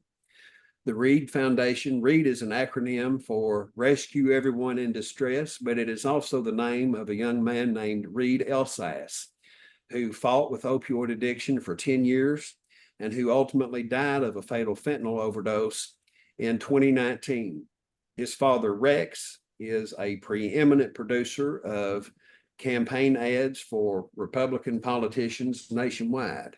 The Reed Foundation, Reed is an acronym for Rescue Everyone in Distress, but it is also the name of a young man named Reed Elsass, who fought with opioid addiction for 10 years and who ultimately died of a fatal fentanyl overdose in 2019. His father, Rex, is a preeminent producer of campaign ads for Republican politicians nationwide.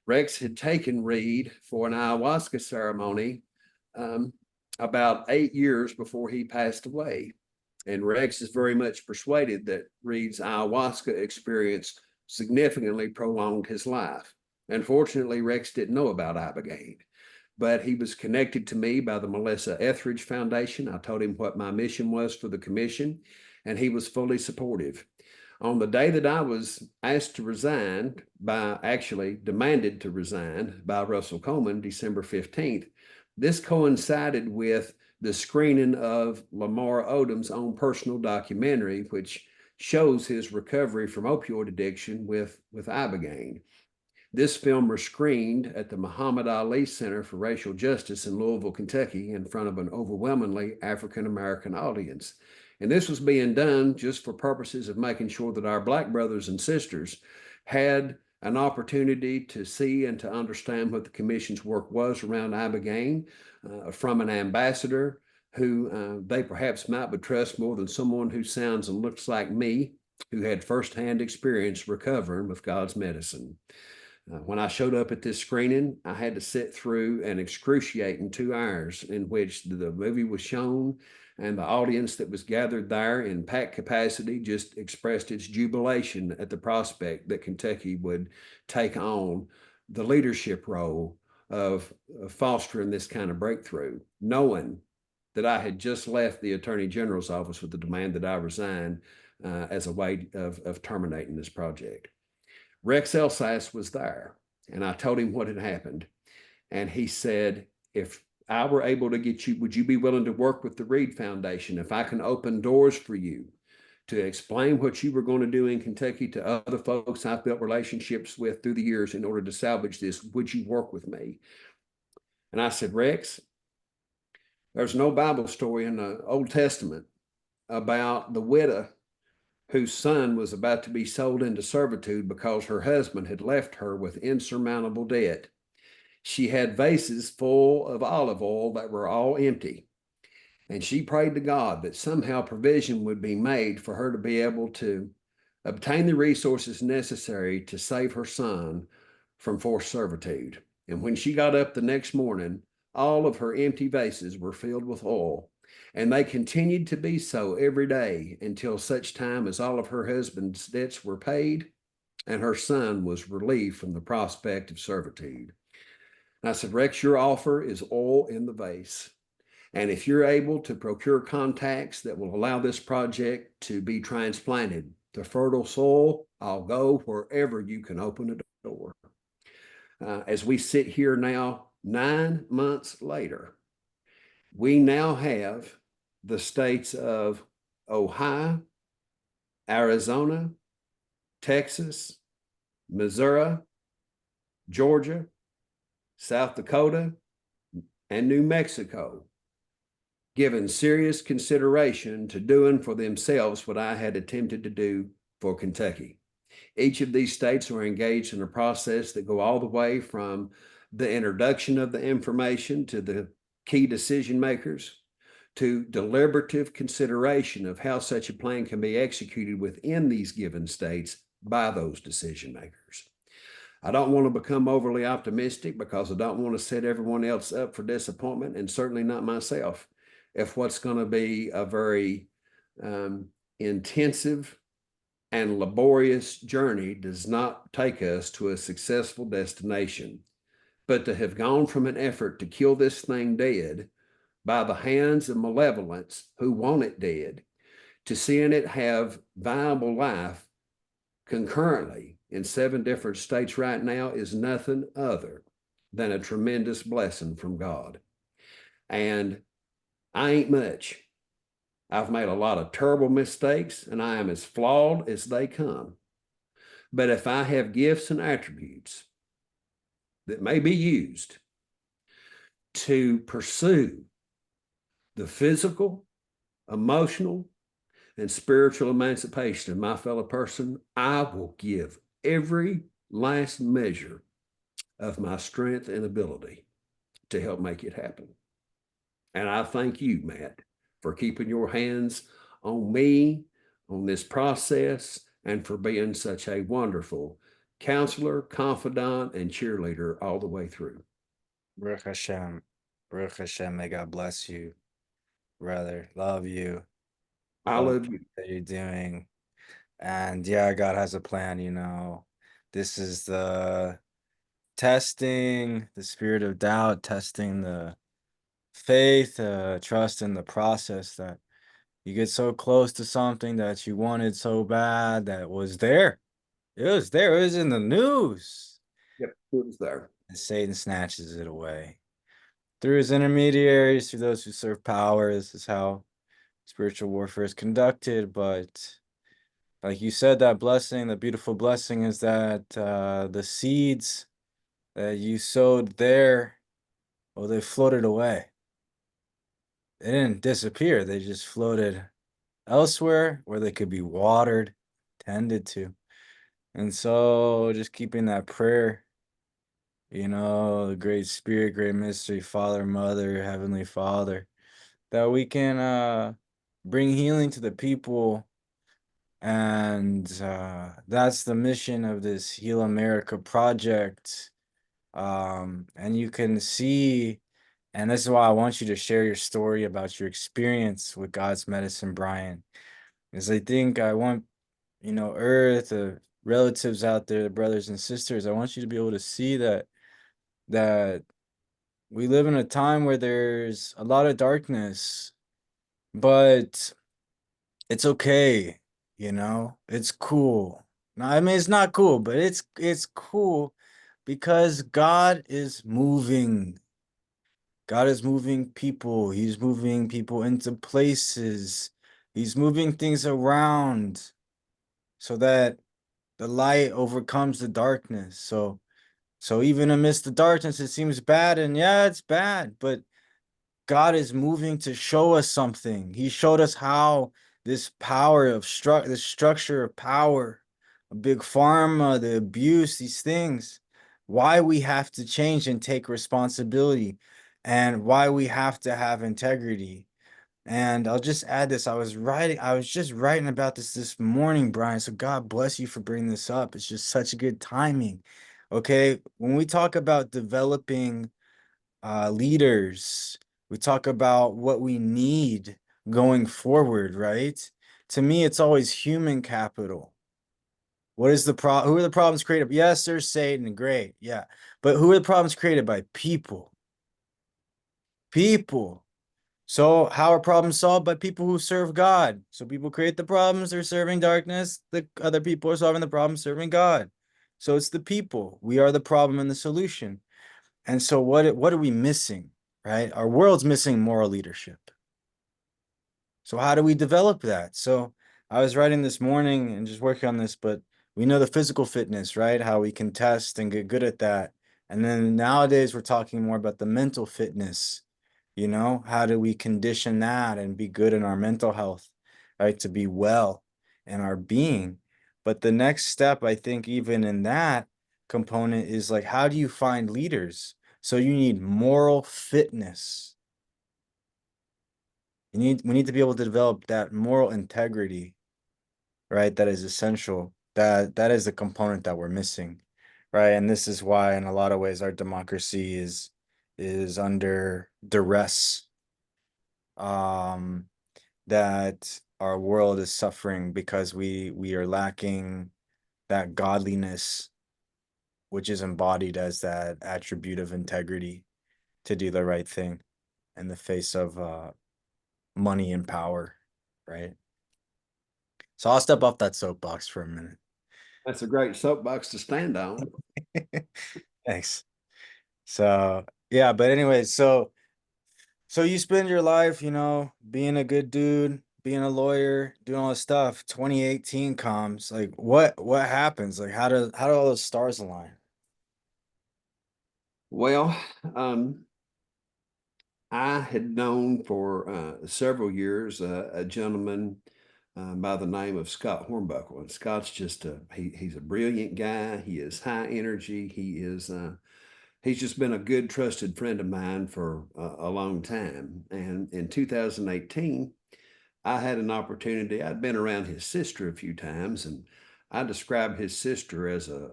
Rex had taken Reed for an ayahuasca ceremony about 8 years before he passed away. And Rex is very much persuaded that Reed's ayahuasca experience significantly prolonged his life. Unfortunately, Rex didn't know about Ibogaine, but he was connected to me by the Melissa Etheridge Foundation. I told him what my mission was for the commission, and he was fully supportive. On the day that I was asked to resign actually demanded to resign by Russell Coleman, December 15th, this coincided with the screening of Lamar Odom's own personal documentary, which shows his recovery from opioid addiction with Ibogaine. This film was screened at the Muhammad Ali Center for Racial Justice in Louisville, Kentucky, in front of an overwhelmingly African-American audience. And this was being done just for purposes of making sure that our Black brothers and sisters had an opportunity to see and to understand what the commission's work was around Ibogaine from an ambassador who they perhaps might would trust more than someone who sounds and looks like me, who had firsthand experience recovering with God's medicine. When I showed up at this screening, I had to sit through an excruciating 2 hours in which the movie was shown, and the audience that was gathered there in packed capacity just expressed its jubilation at the prospect that Kentucky would take on the leadership role of fostering this kind of breakthrough, knowing that I had just left the Attorney General's office with the demand that I resign as a way of terminating this project. Rex Elsass was there, and I told him what had happened. And he said, if I were able to get you, would you be willing to work with the Reed Foundation? If I can open doors for you to explain what you were going to do in Kentucky to other folks I've built relationships with through the years in order to salvage this, would you work with me? And I said, Rex, there's no Bible story in the Old Testament about the widow whose son was about to be sold into servitude because her husband had left her with insurmountable debt. She had vases full of olive oil that were all empty. And she prayed to God that somehow provision would be made for her to be able to obtain the resources necessary to save her son from forced servitude. And when she got up the next morning, all of her empty vases were filled with oil. And they continued to be so every day until such time as all of her husband's debts were paid and her son was relieved from the prospect of servitude. And I said, Rex, your offer is oil in the vase. And if you're able to procure contacts that will allow this project to be transplanted to fertile soil, I'll go wherever you can open a door. As we sit here now, 9 months later, we now have the states of Ohio, Arizona, Texas, Missouri, Georgia, South Dakota, and New Mexico given serious consideration to doing for themselves what I had attempted to do for Kentucky. Each of these states are engaged in a process that go all the way from the introduction of the information to the key decision makers to deliberative consideration of how such a plan can be executed within these given states by those decision makers. I don't want to become overly optimistic because I don't want to set everyone else up for disappointment, and certainly not myself, if what's going to be a very intensive and laborious journey does not take us to a successful destination. But to have gone from an effort to kill this thing dead by the hands of malevolence who want it dead to seeing it have viable life concurrently in 7 different states right now is nothing other than a tremendous blessing from God. And I ain't much. I've made a lot of terrible mistakes, and I am as flawed as they come. But if I have gifts and attributes that may be used to pursue the physical, emotional, and spiritual emancipation of my fellow person, I will give every last measure of my strength and ability to help make it happen. And I thank you, Matt, for keeping your hands on me, on this process, and for being such a wonderful counselor, confidant, and cheerleader all the way through. Baruch Hashem. Baruch Hashem. May God bless you, brother. Love you. I Love love you. that you're doing. And yeah, God has a plan, you know. This is the testing, the spirit of doubt, testing the faith, trust in the process that you get so close to something that you wanted so bad that was there. It was there. It was in the news. Yep, it was there. And Satan snatches it away. Through his intermediaries, through those who serve power. This is how spiritual warfare is conducted. But like you said, that blessing, the beautiful blessing is that the seeds that you sowed there, well, they floated away. They didn't disappear. They just floated elsewhere where they could be watered, tended to. And so just keeping that prayer, you know, the great spirit, great mystery, Father, Mother, Heavenly Father, that we can bring healing to the people. And that's the mission of this Heal America project. And you can see, and this is why I want you to share your story about your experience with God's medicine, Bryan. Because I think I want, you know, Earth, relatives out there, the brothers and sisters, I want you to be able to see that we live in a time where there's a lot of darkness, but it's okay, you know? It's cool. No, I mean it's not cool, but it's cool because God is moving. God is moving people. He's moving people into places. He's moving things around so that the light overcomes the darkness. So even amidst the darkness, it seems bad, and yeah, it's bad, but God is moving to show us something. He showed us how this power of this structure of power, a big pharma, the abuse, these things, why we have to change and take responsibility, and why we have to have integrity. And I'll just add this. I was just writing about this morning, Bryan. So God bless you for bringing this up. It's just such good timing. Okay. When we talk about developing leaders, we talk about what we need going forward, right? To me, it's always human capital. What is the who are the problems created? Yes, there's Satan, great. Yeah. But who are the problems created by? People. People. So how are problems solved? By people who serve God. So people create the problems, they're serving darkness. The other people are solving the problem, serving God. So it's the people. We are the problem and the solution. And so what are we missing? Right? Our world's missing moral leadership. So how do we develop that? So I was writing this morning and just working on this, but we know the physical fitness, right? How we can test and get good at that. And then nowadays we're talking more about the mental fitness. How do we condition that and be good in our mental health, right? To be well in our being. But the next step, I think, even in that component is like, how do you find leaders? So you need moral fitness. We need to be able to develop that moral integrity, right? That is essential. That is the component that we're missing, right? And this is why in a lot of ways our democracy is under duress. That our world is suffering because we are lacking that godliness, which is embodied as that attribute of integrity to do the right thing in the face of money and power, right? So I'll step off that soapbox for a minute. That's a great soapbox to stand on. Thanks. So yeah, but anyway, so you spend your life, being a good dude, being a lawyer, doing all this stuff. 2018 comes. Like what happens? Like how do all those stars align? Well, I had known for several years a gentleman by the name of Scott Hornbuckle, and Scott's just he's a brilliant guy. He is high energy. He's just been a good, trusted friend of mine for a long time. And in 2018, I had an opportunity. I'd been around his sister a few times, and I described his sister as uh,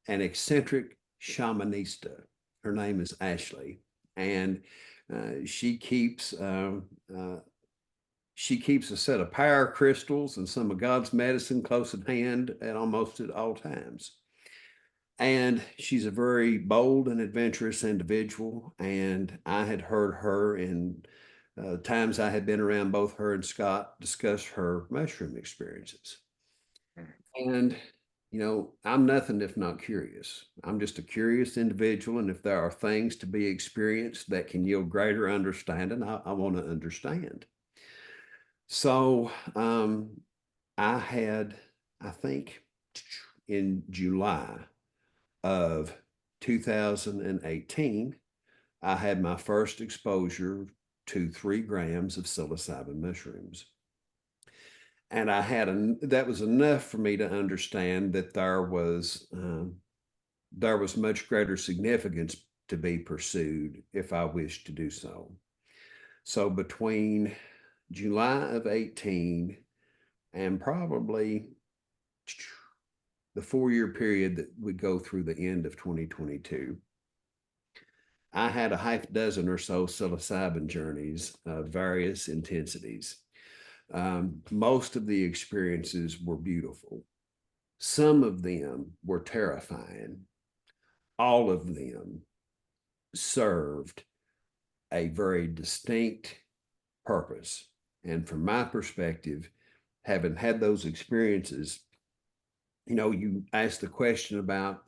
an eccentric shamanista. Her name is Ashley, and uh, she keeps uh, uh, she keeps a set of power crystals and some of God's medicine close at hand at almost at all times. And she's a very bold and adventurous individual. And I had heard her in times I had been around both her and Scott discuss her mushroom experiences. And, I'm nothing if not curious. I'm just a curious individual. And if there are things to be experienced that can yield greater understanding, I want to understand. So I had, I think, in July of 2018, I had my first exposure to 3 grams of psilocybin mushrooms. And that was enough for me to understand that there was much greater significance to be pursued if I wished to do so. So between July of 18 and probably the 4 year period that would go through the end of 2022, I had a half dozen or so psilocybin journeys of various intensities. Most of the experiences were beautiful. Some of them were terrifying. All of them served a very distinct purpose. And from my perspective, having had those experiences, you asked the question about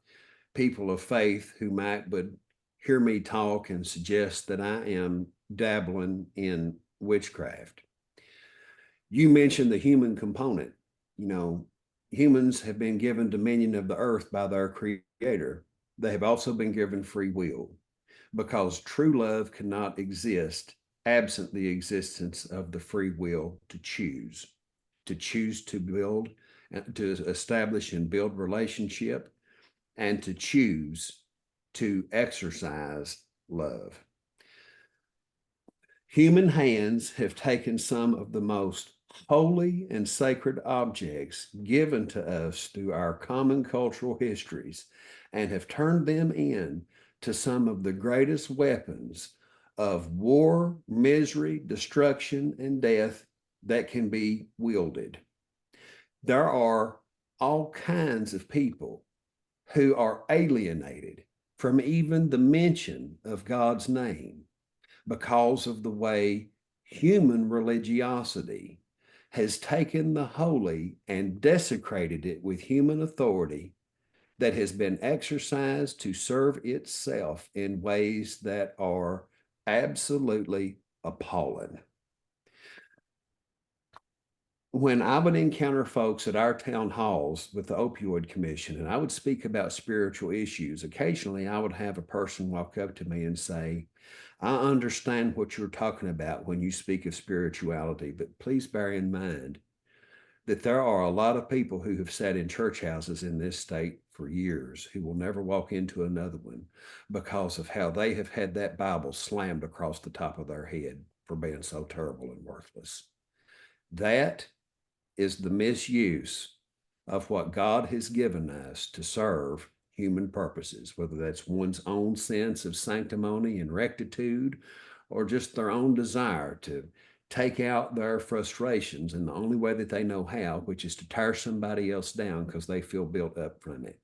people of faith who would hear me talk and suggest that I am dabbling in witchcraft. You mentioned the human component. You know, Humans have been given dominion of the earth by their creator. They have also been given free will because true love cannot exist absent the existence of the free will to choose to build, to establish and build relationship, and to choose to exercise love. Human hands have taken some of the most holy and sacred objects given to us through our common cultural histories and have turned them in to some of the greatest weapons of war, misery, destruction, and death that can be wielded. There are all kinds of people who are alienated from even the mention of God's name because of the way human religiosity has taken the holy and desecrated it with human authority that has been exercised to serve itself in ways that are absolutely appalling. When I would encounter folks at our town halls with the Opioid Commission, and I would speak about spiritual issues, occasionally I would have a person walk up to me and say, I understand what you're talking about when you speak of spirituality, but please bear in mind that there are a lot of people who have sat in church houses in this state for years who will never walk into another one because of how they have had that Bible slammed across the top of their head for being so terrible and worthless. That is the misuse of what God has given us to serve human purposes, whether that's one's own sense of sanctimony and rectitude, or just their own desire to take out their frustrations in the only way that they know how, which is to tear somebody else down because they feel built up from it.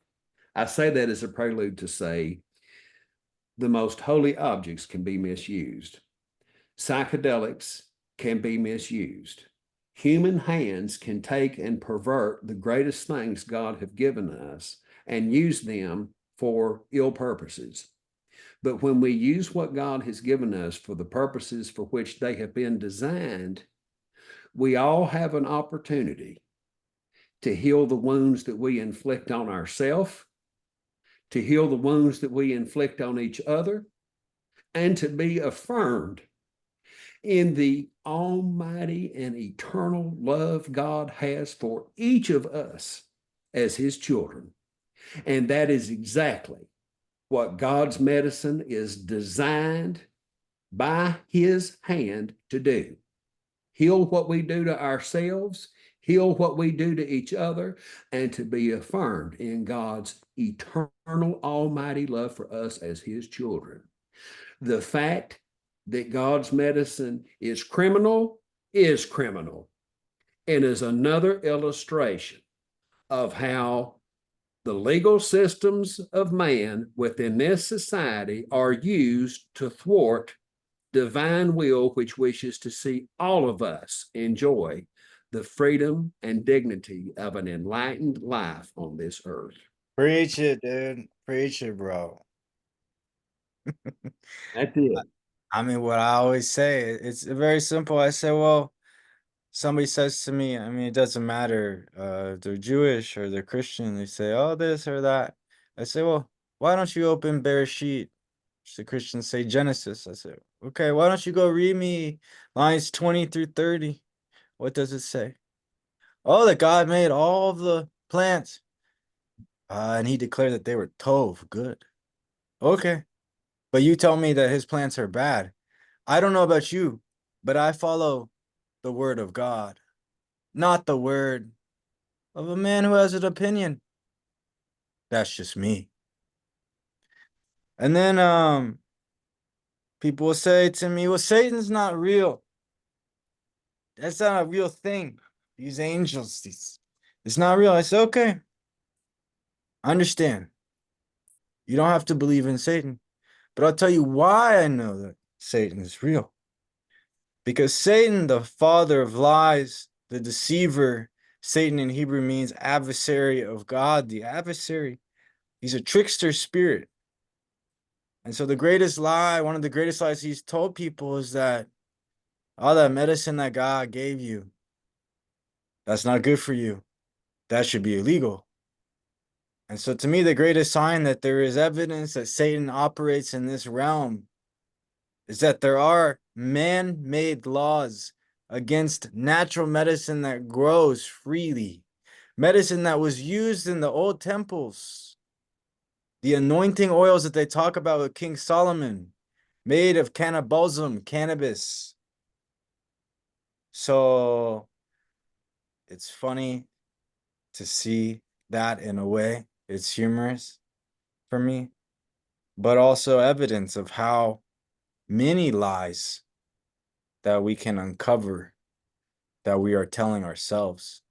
I say that as a prelude to say the most holy objects can be misused. Psychedelics can be misused. Human hands can take and pervert the greatest things God have given us and use them for ill purposes. But when we use what God has given us for the purposes for which they have been designed, we all have an opportunity to heal the wounds that we inflict on ourselves, to heal the wounds that we inflict on each other, and to be affirmed in the almighty and eternal love God has for each of us as his children. And that is exactly what God's medicine is designed by his hand to do. Heal what we do to ourselves, heal what we do to each other, and to be affirmed in God's eternal almighty love for us as his children. The fact that God's medicine is criminal and is another illustration of how the legal systems of man within this society are used to thwart divine will, which wishes to see all of us enjoy the freedom and dignity of an enlightened life on this earth. Preach it, dude. Preach it, bro. That's it. I mean, what I always say, it's very simple. I say, well, somebody says to me, I mean, it doesn't matter if they're Jewish or they're Christian. They say, oh, this or that. I say, well, why don't you open Bereshit? The Christians say Genesis. I say, okay, why don't you go read me lines 20 through 30? What does it say? Oh, that God made all of the plants. And he declared that they were tov, good. Okay. But you tell me that his plants are bad. I don't know about you, but I follow the word of God, not the word of a man who has an opinion. That's just me. And then people will say to me, well, Satan's not real. That's not a real thing. These angels, it's not real. I say, okay, I understand. You don't have to believe in Satan, but I'll tell you why I know that Satan is real. Because Satan, the father of lies, the deceiver, Satan in Hebrew means adversary of God, the adversary. He's a trickster spirit. And so the greatest lie, one of the greatest lies he's told people is that all that medicine that God gave you, that's not good for you. That should be illegal. And so to me, the greatest sign that there is evidence that Satan operates in this realm is that there are man-made laws against natural medicine that grows freely, medicine that was used in the old temples, the anointing oils that they talk about with King Solomon, made of cannabis. So it's funny to see that in a way. It's humorous for me, but also evidence of how many lies that we can uncover that we are telling ourselves,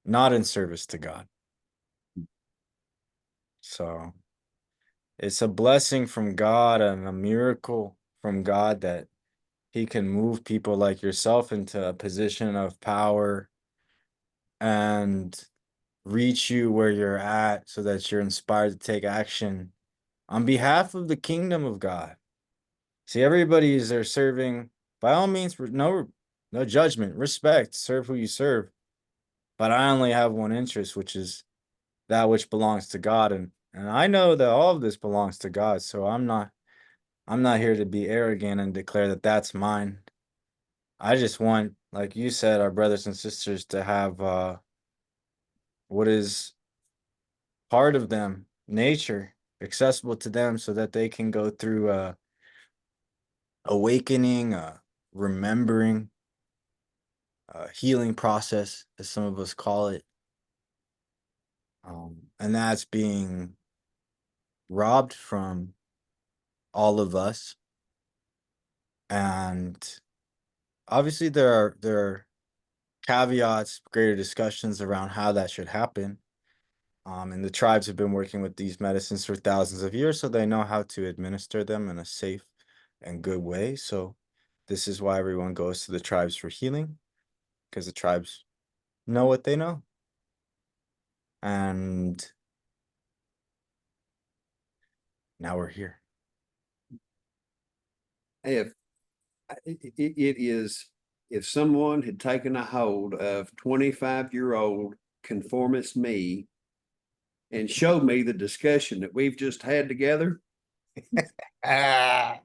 not in service to God. So it's a blessing from God and a miracle from God that He can move people like yourself into a position of power and reach you where you're at so that you're inspired to take action on behalf of the kingdom of God. See, everybody is there serving, by all means, no judgment, respect, serve who you serve. But I only have one interest, which is that which belongs to God. And I know that all of this belongs to God. So I'm not here to be arrogant and declare that that's mine. I just want, like you said, our brothers and sisters to have what is part of them, nature, accessible to them so that they can go through awakening, remembering, healing process, as some of us call it. And that's being robbed from all of us. And obviously there are caveats, greater discussions around how that should happen. And the tribes have been working with these medicines for thousands of years, so they know how to administer them in a safe and good way. So this is why everyone goes to the tribes for healing, because the tribes know what they know. And now we're here. If it is, if someone had taken a hold of 25-year-old conformist me and showed me the discussion that we've just had together, Ah.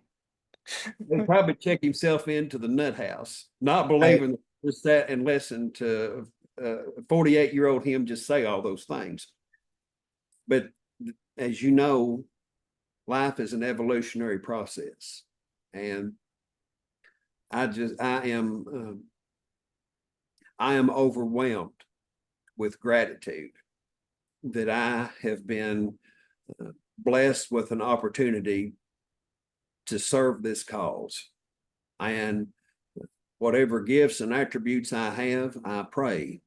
he'd probably check himself into the nut house, not I believing just that and listen to 48-year-old him just say all those things. But as you know, life is an evolutionary process. And I am overwhelmed with gratitude that I have been blessed with an opportunity to serve this cause. And whatever gifts and attributes I have, I pray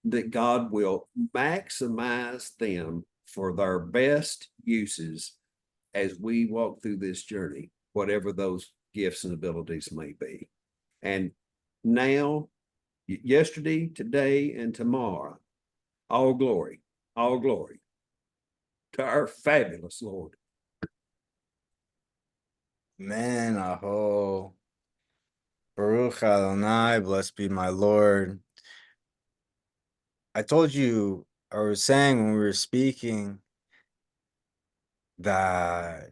that God will maximize them for their best uses as we walk through this journey, whatever those gifts and abilities may be. And now, yesterday, today, and tomorrow, all glory to our fabulous Lord. Man, aho. Baruch Adonai, blessed be my Lord. I told you, I was saying when we were speaking that,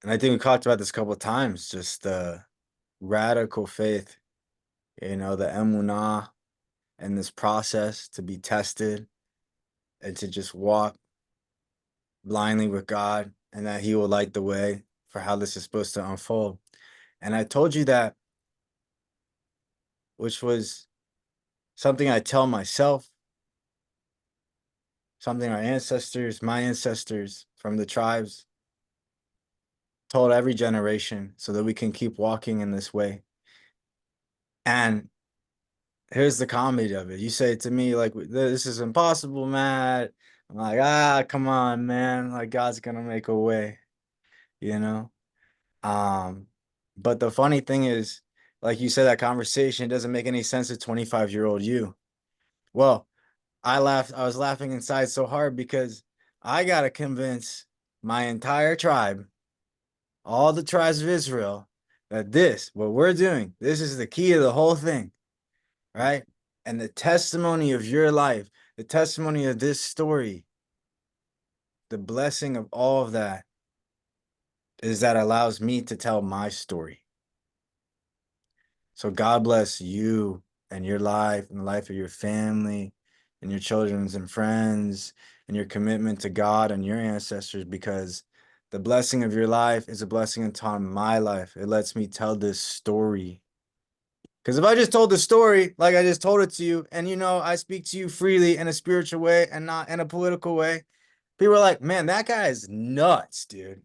and I think we talked about this a couple of times, just the radical faith, the emunah and this process to be tested and to just walk blindly with God and that He will light the way for how this is supposed to unfold. And I told you that, which was something I tell myself, something our ancestors, my ancestors from the tribes, told every generation so that we can keep walking in this way. And here's the comedy of it. You say to me, like, this is impossible, Matt. I'm like, come on, man. Like, God's gonna make a way, you know? Um, but the funny thing is, like you said, that conversation doesn't make any sense to 25-year-old you. Well, I laughed. I was laughing inside so hard because I gotta convince my entire tribe, all the tribes of Israel, that what we're doing, this is the key to the whole thing, right? And the testimony of your life, the testimony of this story, the blessing of all of that is that allows me to tell my story. So God bless you and your life and the life of your family and your children's and friends and your commitment to God and your ancestors, because the blessing of your life is a blessing upon my life. It lets me tell this story. Because if I just told the story like I just told it to you, and I speak to you freely in a spiritual way and not in a political way, people are like, man, that guy is nuts, dude.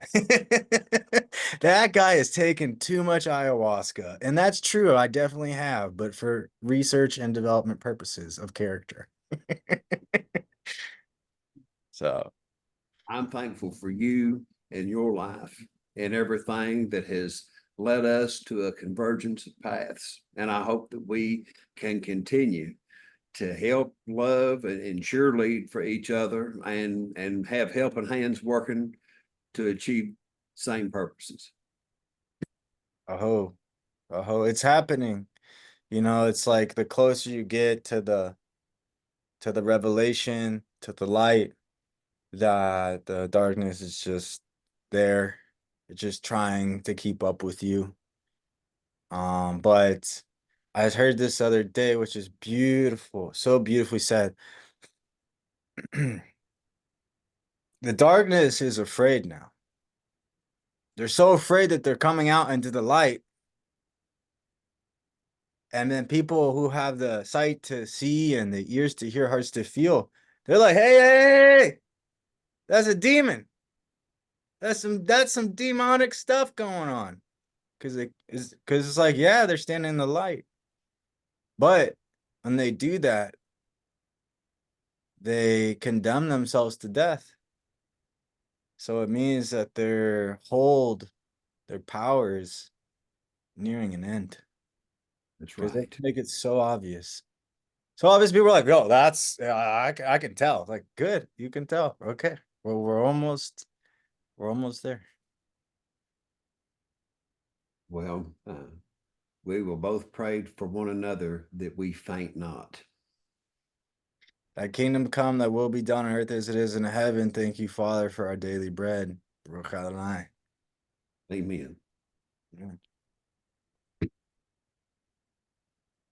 That guy is taking too much ayahuasca. And that's true. I definitely have, but for research and development purposes of character. So I'm thankful for you and your life and everything that has led us to a convergence of paths. And I hope that we can continue to help, love, and cheerlead for each other and have helping hands working to achieve same purposes. Oh, oh, it's happening. You know, it's like the closer you get to the revelation, to the light, that the darkness is just there. It's just trying to keep up with you. But I heard this other day, which is beautiful, so beautifully said. The darkness is afraid now. They're so afraid that they're coming out into the light. And then people who have the sight to see and the ears to hear, hearts to feel, they're like, hey, hey, hey, that's a demon. That's some demonic stuff going on. Because it's like, yeah, they're standing in the light. But when they do that, they condemn themselves to death. So it means that their hold, their power is nearing an end. That's Because they right. make it so obvious. So obvious people are like, "Oh, that's I can tell." Like, good, you can tell. Okay, well, we're almost there. Well, we will both pray for one another that we faint not. Thy kingdom come, that will be done on earth as it is in heaven. Thank you, Father, for our daily bread. Baruch Adonai. Amen. Yeah.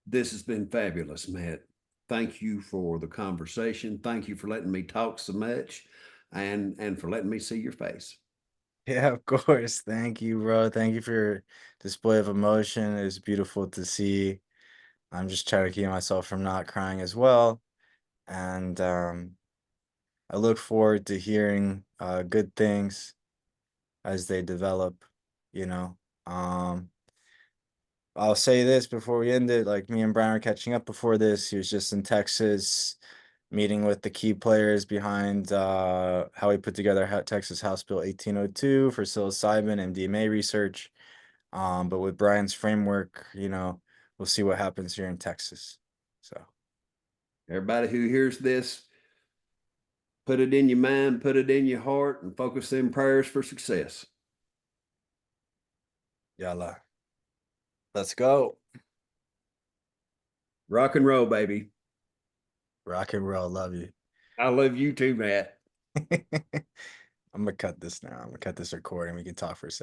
This has been fabulous, Matt. Thank you for the conversation. Thank you for letting me talk so much and for letting me see your face. Yeah, of course. Thank you, bro. Thank you for your display of emotion. It's beautiful to see. I'm just trying to keep myself from not crying as well. And I look forward to hearing good things as they develop, you know. Um, I'll say this before we end it, like me and Brian were catching up before this. He was just in Texas meeting with the key players behind how we put together Texas House Bill 1802 for psilocybin and MDMA research. But with Brian's framework, you know, we'll see what happens here in Texas. So, Everybody who hears this, put it in your mind, put it in your heart, and focus in prayers for success. yalla. Let's go. Rock and roll, baby. Rock and roll. Love you. I love you too, Matt. I'm gonna cut this now. I'm gonna cut this recording. We can talk for a second.